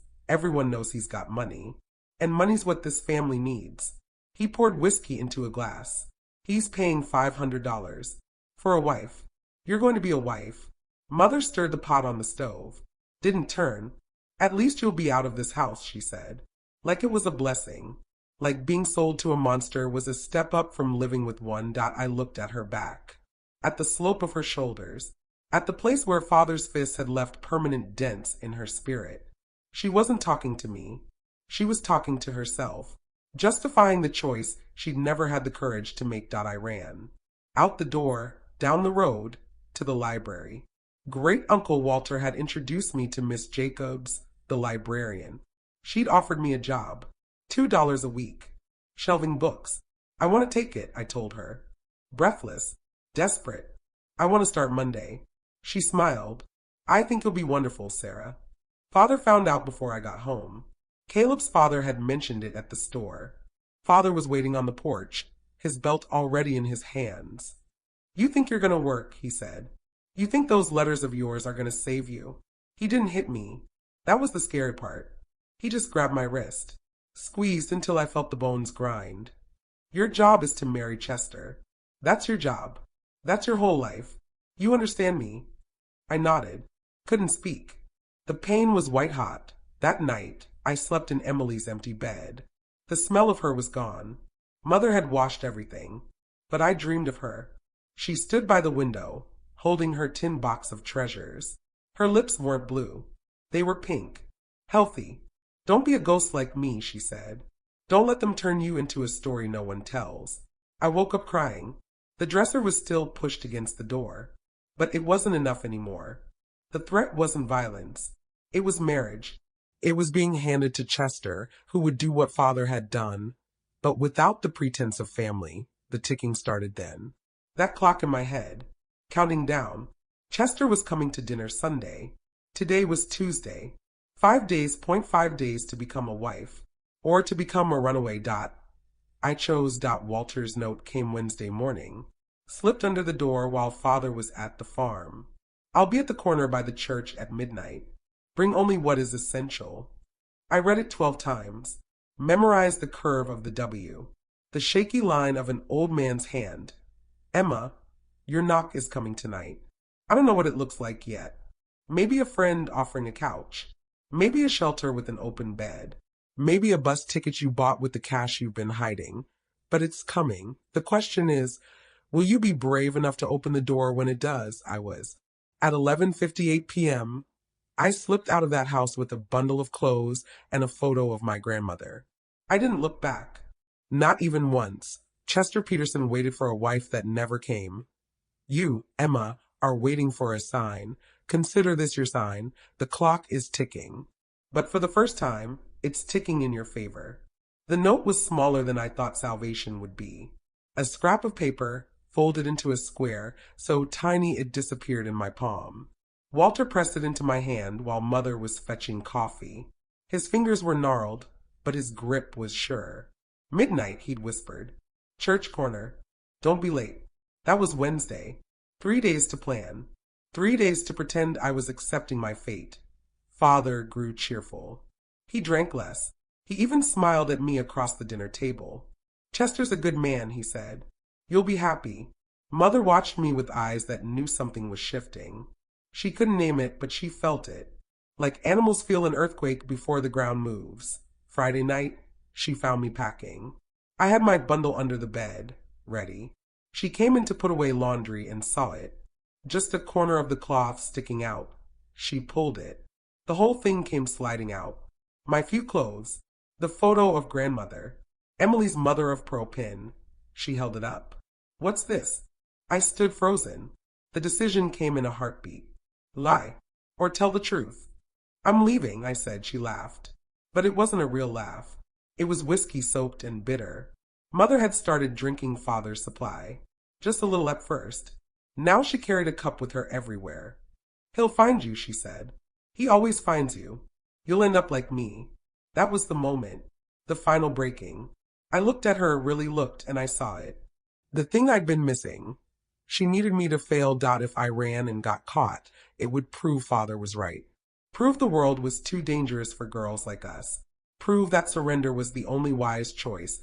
he's got money. And money's what this family needs. He poured whiskey into a glass. He's paying $500. For a wife. You're going to be a wife. Mother stirred the pot on the stove. Didn't turn. At least you'll be out of this house, she said. Like it was a blessing. Like being sold to a monster was a step up from living with one. I looked at her back. At the slope of her shoulders. At the place where father's fists had left permanent dents in her spirit. She wasn't talking to me. She was talking to herself, justifying the choice she'd never had the courage to make. I ran. Out the door, down the road, to the library. Great-uncle Walter had introduced me to Miss Jacobs, the librarian. She'd offered me a job, $2 a week, shelving books. I want to take it, I told her. Breathless, desperate. I want to start Monday. She smiled. I think you'll be wonderful, Sarah. Father found out before I got home. Caleb's father had mentioned it at the store. Father was waiting on the porch, his belt already in his hands. You think you're going to work, he said. You think those letters of yours are going to save you. He didn't hit me. That was the scary part. He just grabbed my wrist, squeezed until I felt the bones grind. Your job is to marry Chester. That's your job. That's your whole life. You understand me? I nodded. Couldn't speak. The pain was white hot. That night, I slept in Emily's empty bed. The smell of her was gone. Mother had washed everything. But I dreamed of her. She stood by the window, holding her tin box of treasures. Her lips weren't blue. They were pink. Healthy. Don't be a ghost like me, she said. Don't let them turn you into a story no one tells. I woke up crying. The dresser was still pushed against the door. But it wasn't enough anymore. The threat wasn't violence. It was marriage. It was being handed to Chester, who would do what father had done. But without the pretense of family, the ticking started then. That clock in my head, counting down. Chester was coming to dinner Sunday. Today was Tuesday. 5 days, 0.5 days to become a wife. Or to become a runaway. I chose. Walter's note came Wednesday morning. Slipped under the door while father was at the farm. I'll be at the corner by the church at midnight. Bring only what is essential. I read it 12 times. Memorized the curve of the W. The shaky line of an old man's hand. Emma, your knock is coming tonight. I don't know what it looks like yet. Maybe a friend offering a couch. Maybe a shelter with an open bed. Maybe a bus ticket you bought with the cash you've been hiding. But it's coming. The question is, will you be brave enough to open the door when it does? I was. At 11:58 p.m., I slipped out of that house with a bundle of clothes and a photo of my grandmother. I didn't look back. Not even once. Chester Peterson waited for a wife that never came. You, Emma, are waiting for a sign. Consider this your sign. The clock is ticking. But for the first time, it's ticking in your favor. The note was smaller than I thought salvation would be. A scrap of paper, folded into a square, so tiny it disappeared in my palm. Walter pressed it into my hand while Mother was fetching coffee. His fingers were gnarled, but his grip was sure. Midnight, he'd whispered. Church corner. Don't be late. That was Wednesday. 3 days to plan. 3 days to pretend I was accepting my fate. Father grew cheerful. He drank less. He even smiled at me across the dinner table. Chester's a good man, he said. You'll be happy. Mother watched me with eyes that knew something was shifting. She couldn't name it, but she felt it. Like animals feel an earthquake before the ground moves. Friday night, she found me packing. I had my bundle under the bed, ready. She came in to put away laundry and saw it. Just a corner of the cloth sticking out. She pulled it. The whole thing came sliding out. My few clothes. The photo of grandmother. Emily's mother-of-pearl pin. She held it up. What's this? I stood frozen. The decision came in a heartbeat. Lie. Or tell the truth. I'm leaving, I said. She laughed. But it wasn't a real laugh. It was whiskey-soaked and bitter. Mother had started drinking Father's supply. Just a little at first. Now she carried a cup with her everywhere. He'll find you, she said. He always finds you. You'll end up like me. That was the moment. The final breaking. I looked at her, really looked, and I saw it. The thing I'd been missing. She needed me to fail. If I ran and got caught, it would prove Father was right. Prove the world was too dangerous for girls like us. Prove that surrender was the only wise choice.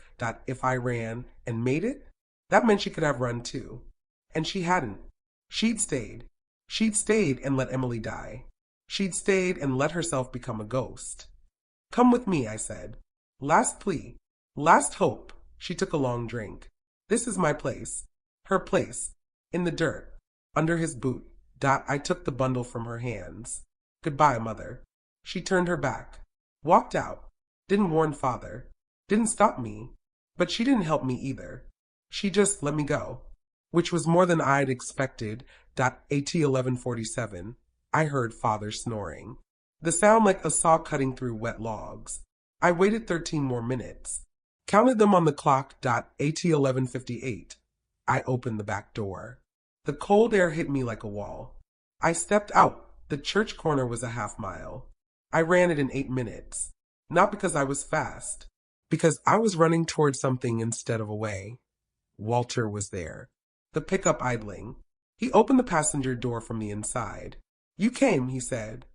If I ran and made it, that meant she could have run too. And she hadn't. She'd stayed. She'd stayed and let Emily die. She'd stayed and let herself become a ghost. Come with me, I said. Last plea. Last hope. She took a long drink. This is my place. Her place. In the dirt. Under his boot. I took the bundle from her hands. Goodbye, Mother. She turned her back. Walked out. Didn't warn Father. Didn't stop me. But she didn't help me either. She just let me go. Which was more than I'd expected. At 11:47, I heard Father snoring. The sound like a saw cutting through wet logs. I waited 13 more minutes. Counted them on the clock. 11:58. I opened the back door. The cold air hit me like a wall. I stepped out. The church corner was a half-mile. I ran it in 8 minutes. Not because I was fast. Because I was running toward something instead of away. Walter was there. The pickup idling. He opened the passenger door from the inside. You came, he said.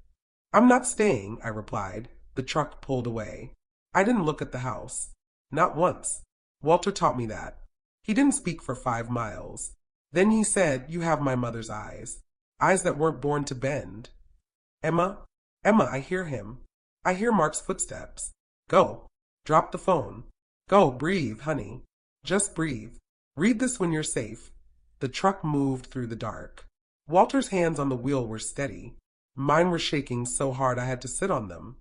I'm not staying, I replied. The truck pulled away. I didn't look at the house. Not once. Walter taught me that. He didn't speak for 5 miles. Then he said, you have my mother's eyes. Eyes that weren't born to bend. Emma, Emma, I hear him. I hear Mark's footsteps. Go. Drop the phone. Go, breathe, honey. Just breathe. Read this when you're safe. The truck moved through the dark. Walter's hands on the wheel were steady. Mine were shaking so hard I had to sit on them.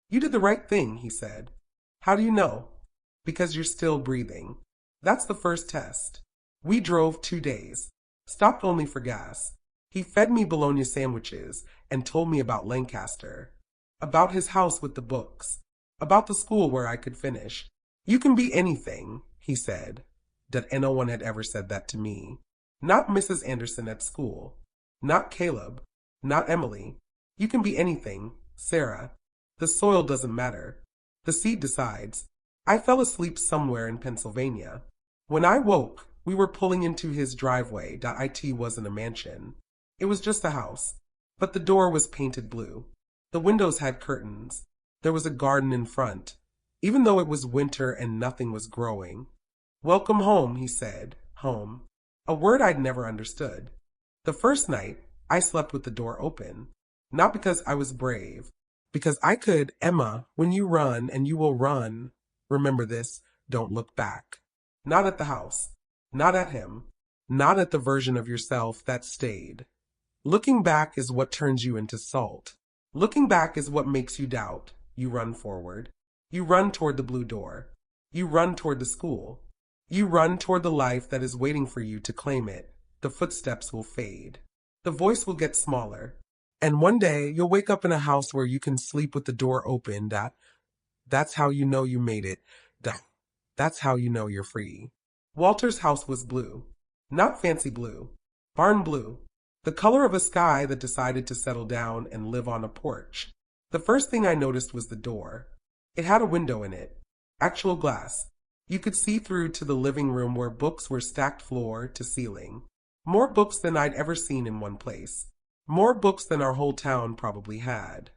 You did the right thing, he said. How do you know? Because you're still breathing. That's the first test. We drove 2 days. Stopped only for gas. He fed me bologna sandwiches and told me about Lancaster. About his house with the books. About the school where I could finish. You can be anything, he said. That no one had ever said that to me. Not Mrs. Anderson at school. Not Caleb. Not Emily. You can be anything, Sarah. The soil doesn't matter. The seed decides. I fell asleep somewhere in Pennsylvania. When I woke, we were pulling into his driveway. It wasn't a mansion. It was just a house. But the door was painted blue. The windows had curtains. There was a garden in front, even though it was winter and nothing was growing. Welcome home, he said. Home. A word I'd never understood. The first night, I slept with the door open. Not because I was brave. Because I could. Emma, when you run, and you will run, remember this, don't look back. Not at the house. Not at him. Not at the version of yourself that stayed. Looking back is what turns you into salt. Looking back is what makes you doubt. You run forward. You run toward the blue door. You run toward the school. You run toward the life that is waiting for you to claim it. The footsteps will fade. The voice will get smaller. And one day you'll wake up in a house where you can sleep with the door open. That's how you know you made it. That's how you know you're free. Walter's house was blue. Not fancy blue. Barn blue. The color of a sky that decided to settle down and live on a porch. The first thing I noticed was the door. It had a window in it. Actual glass. You could see through to the living room where books were stacked floor to ceiling. More books than I'd ever seen in one place. More books than our whole town probably had.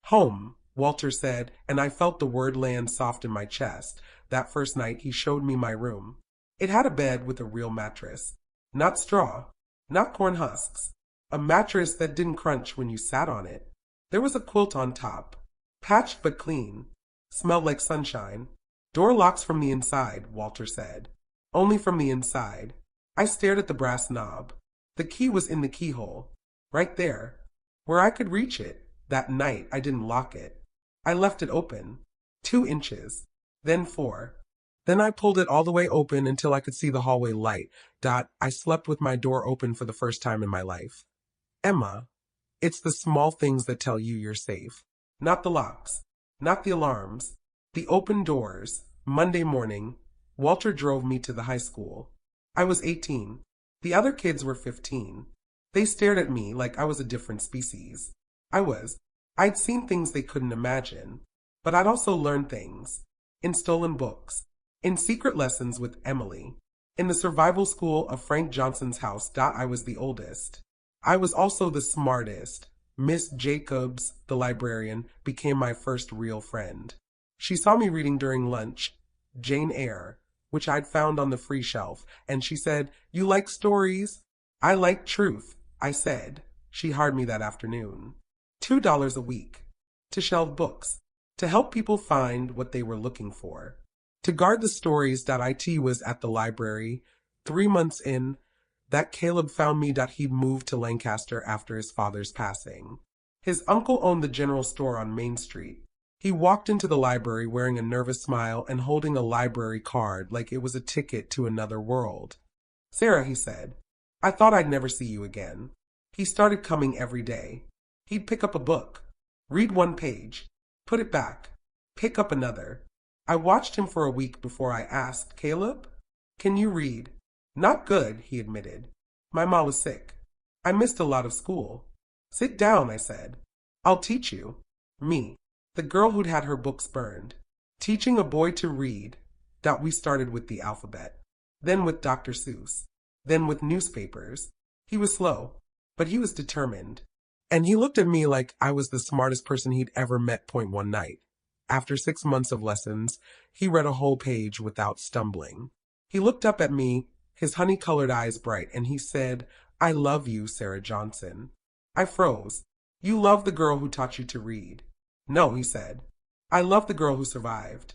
Home, Walter said, and I felt the word land soft in my chest. That first night he showed me my room. It had a bed with a real mattress. Not straw, not corn husks. A mattress that didn't crunch when you sat on it. There was a quilt on top. Patched but clean. Smelled like sunshine. Door locks from the inside, Walter said. Only from the inside. I stared at the brass knob. The key was in the keyhole. Right there. Where I could reach it. That night I didn't lock it. I left it open. 2 inches. Then 4. Then I pulled it all the way open until I could see the hallway light. I slept with my door open for the first time in my life. Emma, it's the small things that tell you you're safe. Not the locks. Not the alarms. The open doors. Monday morning, Walter drove me to the high school. I was 18. The other kids were 15. They stared at me like I was a different species. I'd seen things they couldn't imagine. But I'd also learned things. In stolen books. In secret lessons with Emily. In the survival school of Frank Johnson's house. I was the oldest. I was also the smartest. Miss Jacobs, the librarian, became my first real friend. She saw me reading during lunch, Jane Eyre, which I'd found on the free shelf, and she said, "You like stories?" "I like truth," I said. She hired me that afternoon. $2 a week. To shelve books. To help people find what they were looking for. To guard the stories. It was at the library, 3 months in, that Caleb found me. He'd moved to Lancaster after his father's passing. His uncle owned the general store on Main Street. He walked into the library wearing a nervous smile and holding a library card like it was a ticket to another world. "Sarah," he said, "I thought I'd never see you again." He started coming every day. He'd pick up a book, read 1 page, put it back, pick up another. I watched him for a week before I asked, "Caleb, can you read?" "Not good," he admitted. "My mom was sick. I missed a lot of school." "Sit down," I said. "I'll teach you." Me, the girl who'd had her books burned. Teaching a boy to read. We started with the alphabet. Then with Dr. Seuss. Then with newspapers. He was slow, but he was determined. And he looked at me like I was the smartest person he'd ever met. One night. After 6 months of lessons, he read a whole page without stumbling. He looked up at me, his honey-colored eyes bright, and he said, "I love you, Sarah Johnson." I froze. "You love the girl who taught you to read." "No," he said. "I love the girl who survived."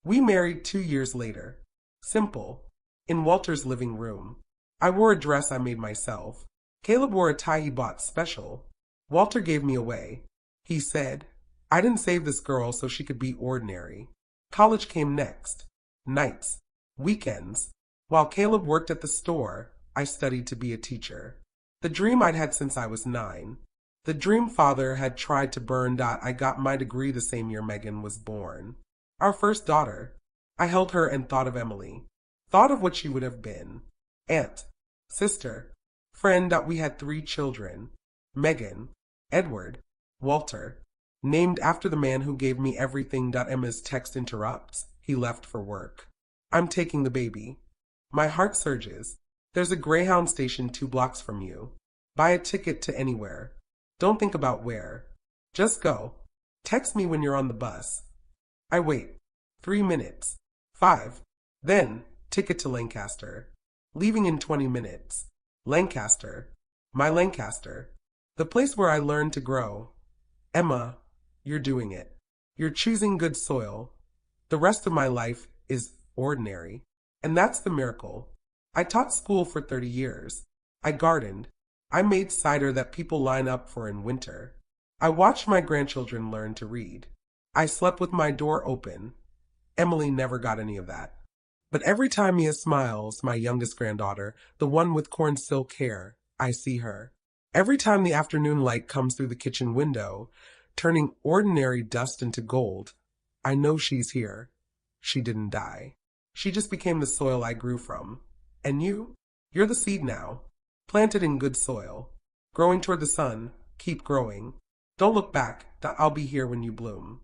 We married 2 years later. Simple. In Walter's living room. I wore a dress I made myself. Caleb wore a tie he bought special. Walter gave me away. He said, "I didn't save this girl so she could be ordinary." College came next. Nights. Weekends. While Caleb worked at the store, I studied to be a teacher. The dream I'd had since I was 9. The dream father had tried to burn. I got my degree the same year Megan was born. Our first daughter. I held her and thought of Emily. Thought of what she would have been. Aunt. Sister. Friend. We had 3 children. Megan. Edward. Walter. Named after the man who gave me everything. Emma's text interrupts. He left for work. "I'm taking the baby." My heart surges. "There's a Greyhound station 2 blocks from you. Buy a ticket to anywhere. Don't think about where. Just go. Text me when you're on the bus." I wait. 3 minutes. 5. Then, ticket to Lancaster. Leaving in 20 minutes. Lancaster. My Lancaster. The place where I learned to grow. Emma, you're doing it. You're choosing good soil. The rest of my life is ordinary. And that's the miracle. I taught school for 30 years. I gardened. I made cider that people line up for in winter. I watched my grandchildren learn to read. I slept with my door open. Emily never got any of that. But every time Mia smiles, my youngest granddaughter, the one with corn silk hair, I see her. Every time the afternoon light comes through the kitchen window, turning ordinary dust into gold, I know she's here. She didn't die. She just became the soil I grew from. And you're the seed now. Planted in good soil. Growing toward the sun. Keep growing. Don't look back. I'll be here when you bloom.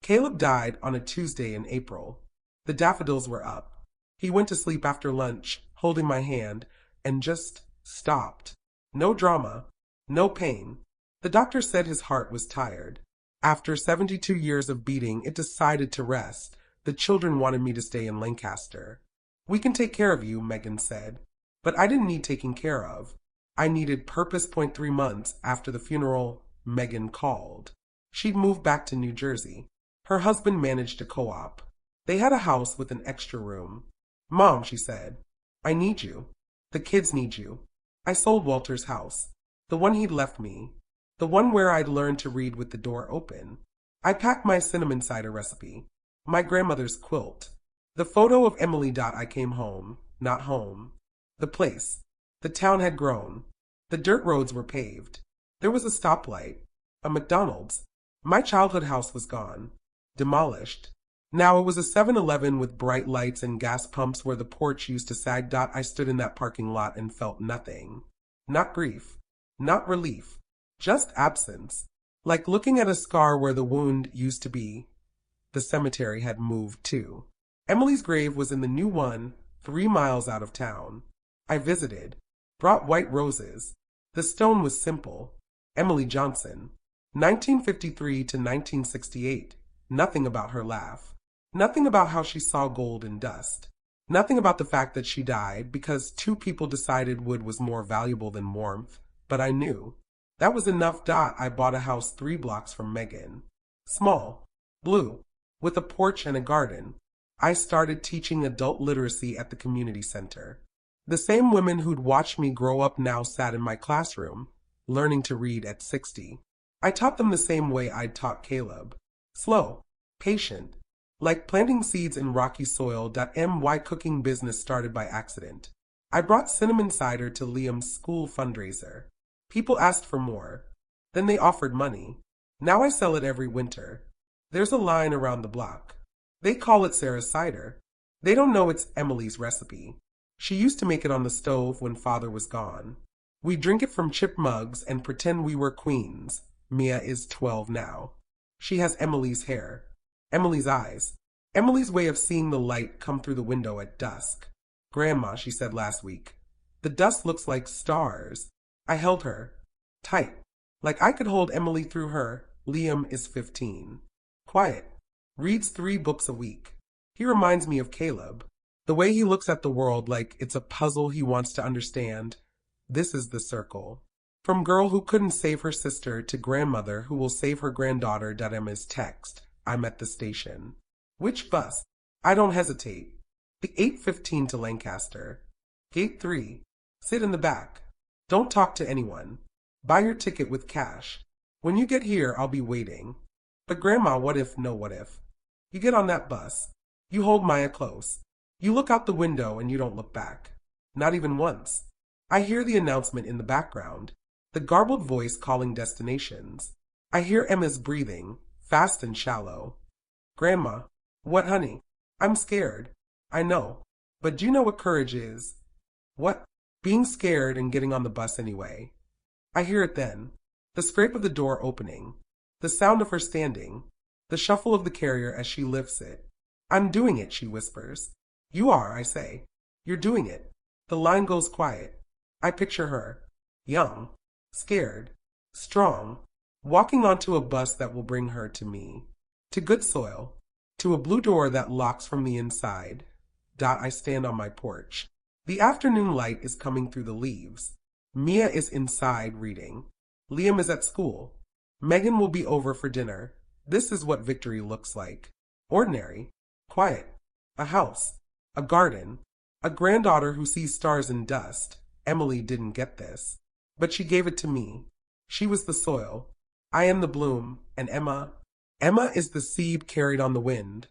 Caleb died on a Tuesday in April. The daffodils were up. He went to sleep after lunch, holding my hand, and just stopped. No drama. No pain. The doctor said his heart was tired. After 72 years of beating, it decided to rest. The children wanted me to stay in Lancaster. We can take care of you, Megan said. But I didn't need taking care of. I needed purpose. 3 months after the funeral, Megan called. She'd moved back to New Jersey. Her husband managed a co-op. They had a house with an extra room. Mom, she said, I need you. The kids need you. I sold Walter's house. The one he'd left me. The one where I'd learned to read with the door open. I packed my cinnamon cider recipe. My grandmother's quilt. The photo of Emily. I came home, not home. The place. The town had grown. The dirt roads were paved. There was a stoplight. A McDonald's. My childhood house was gone. Demolished. Now it was a 7-Eleven with bright lights and gas pumps where the porch used to sag. I stood in that parking lot and felt nothing. Not grief. Not relief. Just absence. Like looking at a scar where the wound used to be. The cemetery had moved too. Emily's grave was in the new one, 3 miles out of town. I visited. Brought white roses. The stone was simple. Emily Johnson. 1953 to 1968. Nothing about her laugh. Nothing about how she saw gold in dust. Nothing about the fact that she died because 2 people decided wood was more valuable than warmth. But I knew. That was enough. I bought a house 3 blocks from Megan. Small. Blue. With a porch and a garden. I started teaching adult literacy at the community center. The same women who'd watched me grow up now sat in my classroom, learning to read at 60. I taught them the same way I'd taught Caleb. Slow. Patient. Like planting seeds in rocky soil. My cooking business started by accident. I brought cinnamon cider to Liam's school fundraiser. People asked for more. Then they offered money. Now I sell it every winter. There's a line around the block. They call it Sarah's cider. They don't know it's Emily's recipe. She used to make it on the stove when father was gone. We drink it from chip mugs and pretend we were queens. Mia is 12 now. She has Emily's hair. Emily's eyes. Emily's way of seeing the light come through the window at dusk. Grandma, she said last week. The dust looks like stars. I held her. Tight. Like I could hold Emily through her. Liam is 15. Quiet. Reads 3 books a week. He reminds me of Caleb. The way he looks at the world like it's a puzzle he wants to understand. This is the circle. From girl who couldn't save her sister to grandmother who will save her granddaughter. Emma's text. I'm at the station. Which bus? I don't hesitate. The 8:15 to Lancaster. Gate 3. Sit in the back. Don't talk to anyone. Buy your ticket with cash. When you get here, I'll be waiting. But Grandma, what if, no what if? You get on that bus. You hold Maya close. You look out the window and you don't look back. Not even once. I hear the announcement in the background. The garbled voice calling destinations. I hear Emma's breathing, fast and shallow. Grandma. What, honey? I'm scared. I know. But do you know what courage is? What? Being scared and getting on the bus anyway. I hear it then. The scrape of the door opening. The sound of her standing. The shuffle of the carrier as she lifts it. I'm doing it, she whispers. You are, I say. You're doing it. The line goes quiet. I picture her. Young. Scared. Strong. Walking onto a bus that will bring her to me. To good soil. To a blue door that locks from the inside. I stand on my porch. The afternoon light is coming through the leaves. Mia is inside reading. Liam is at school. Megan will be over for dinner. This is what victory looks like. Ordinary. Quiet. A house. A garden. A granddaughter who sees stars in dust. Emily didn't get this. But she gave it to me. She was the soil. I am the bloom. And Emma is the seed carried on the wind.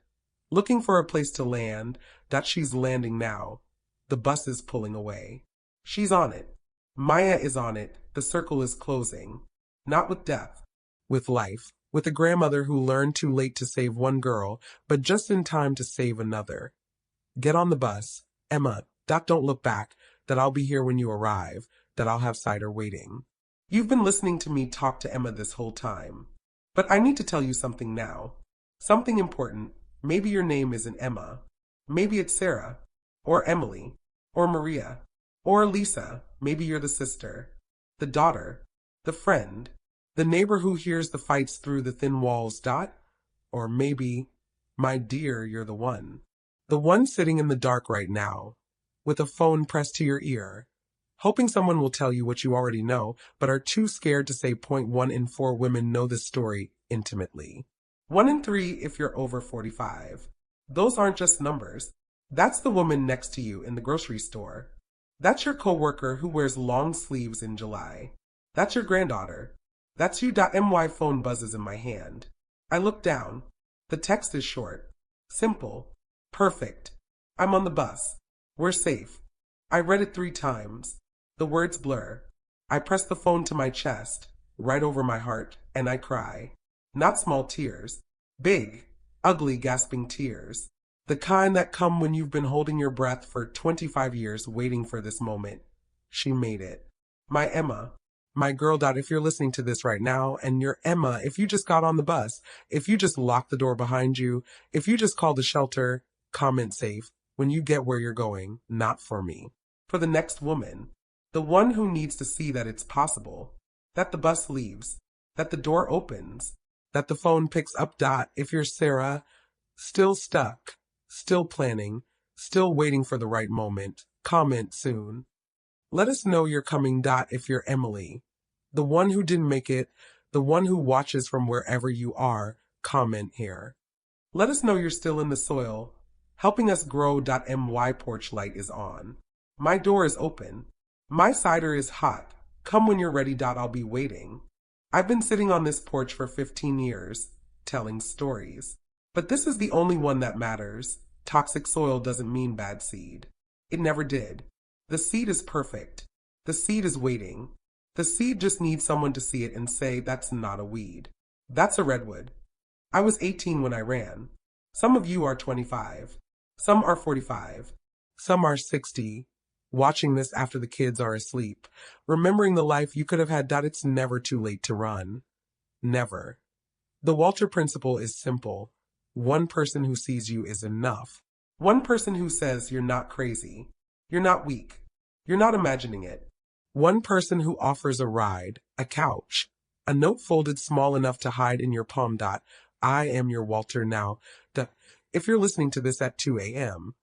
Looking for a place to land. She's landing now. The bus is pulling away. She's on it. Maya is on it. The circle is closing. Not with death. With life. With a grandmother who learned too late to save one girl, but just in time to save another. Get on the bus. Emma, don't look back. That I'll be here when you arrive. That I'll have cider waiting. You've been listening to me talk to Emma this whole time. But I need to tell you something now. Something important. Maybe your name isn't Emma. Maybe it's Sarah, or Emily, or Maria, or Lisa. Maybe you're the sister, the daughter, the friend, the neighbor who hears the fights through the thin walls. Or maybe, my dear, you're the one. The one sitting in the dark right now, with a phone pressed to your ear, hoping someone will tell you what you already know, but are too scared to say. 1 in 4 women know this story intimately. 1 in 3 if you're over 45. Those aren't just numbers. That's the woman next to you in the grocery store. That's your coworker who wears long sleeves in July. That's your granddaughter. That's you. My phone buzzes in my hand. I look down. The text is short, simple, perfect. I'm on the bus. We're safe. I read it 3 times. The words blur. I press the phone to my chest, right over my heart, and I cry. Not small tears. Big, ugly, gasping tears. The kind that come when you've been holding your breath for 25 years waiting for this moment. She made it. My Emma. My girl. If you're listening to this right now and you're Emma, if you just got on the bus, if you just locked the door behind you, if you just called the shelter, comment safe when you get where you're going. Not for me. For the next woman. The one who needs to see that it's possible. That the bus leaves. That the door opens. That the phone picks up. If you're Sarah, still stuck, still planning, still waiting for the right moment, comment soon. Let us know you're coming. If you're Emily, the one who didn't make it, the one who watches from wherever you are, comment here. Let us know you're still in the soil, helping us grow. My porch light is on. My door is open. My cider is hot. Come when you're ready. I'll be waiting. I've been sitting on this porch for 15 years, telling stories. But this is the only one that matters. Toxic soil doesn't mean bad seed. It never did. The seed is perfect. The seed is waiting. The seed just needs someone to see it and say, that's not a weed. That's a redwood. I was 18 when I ran. Some of you are 25. Some are 45. Some are 60. Watching this after the kids are asleep. Remembering the life you could have had. It's never too late to run. Never. The Walter principle is simple. One person who sees you is enough. One person who says you're not crazy. You're not weak. You're not imagining it. One person who offers a ride, a couch, a note folded small enough to hide in your palm. I am your Walter now. If you're listening to this at 2 a.m.,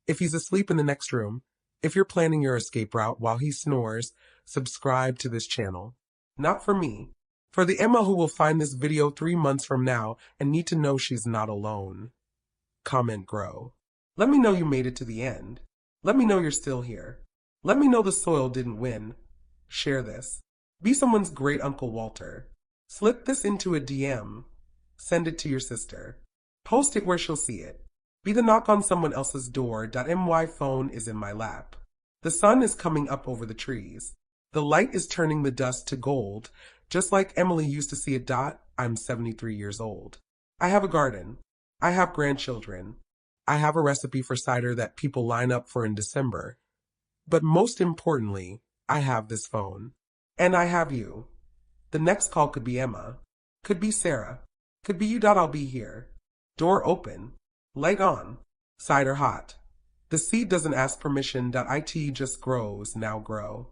if he's asleep in the next room, if you're planning your escape route while he snores, subscribe to this channel. Not for me. For the Emma who will find this video 3 months from now and need to know she's not alone. Comment grow. Let me know you made it to the end. Let me know you're still here. Let me know the soil didn't win. Share this. Be someone's great Uncle Walter. Slip this into a DM. Send it to your sister. Post it where she'll see it. Be the knock on someone else's door. My phone is in my lap. The sun is coming up over the trees. The light is turning the dust to gold. Just like Emily used to see it. I'm 73 years old. I have a garden. I have grandchildren. I have a recipe for cider that people line up for in December. But most importantly, I have this phone. And I have you. The next call could be Emma. Could be Sarah. Could be you. I'll be here. Door open. Light on. Cider hot. The seed doesn't ask permission. It just grows. Now grow.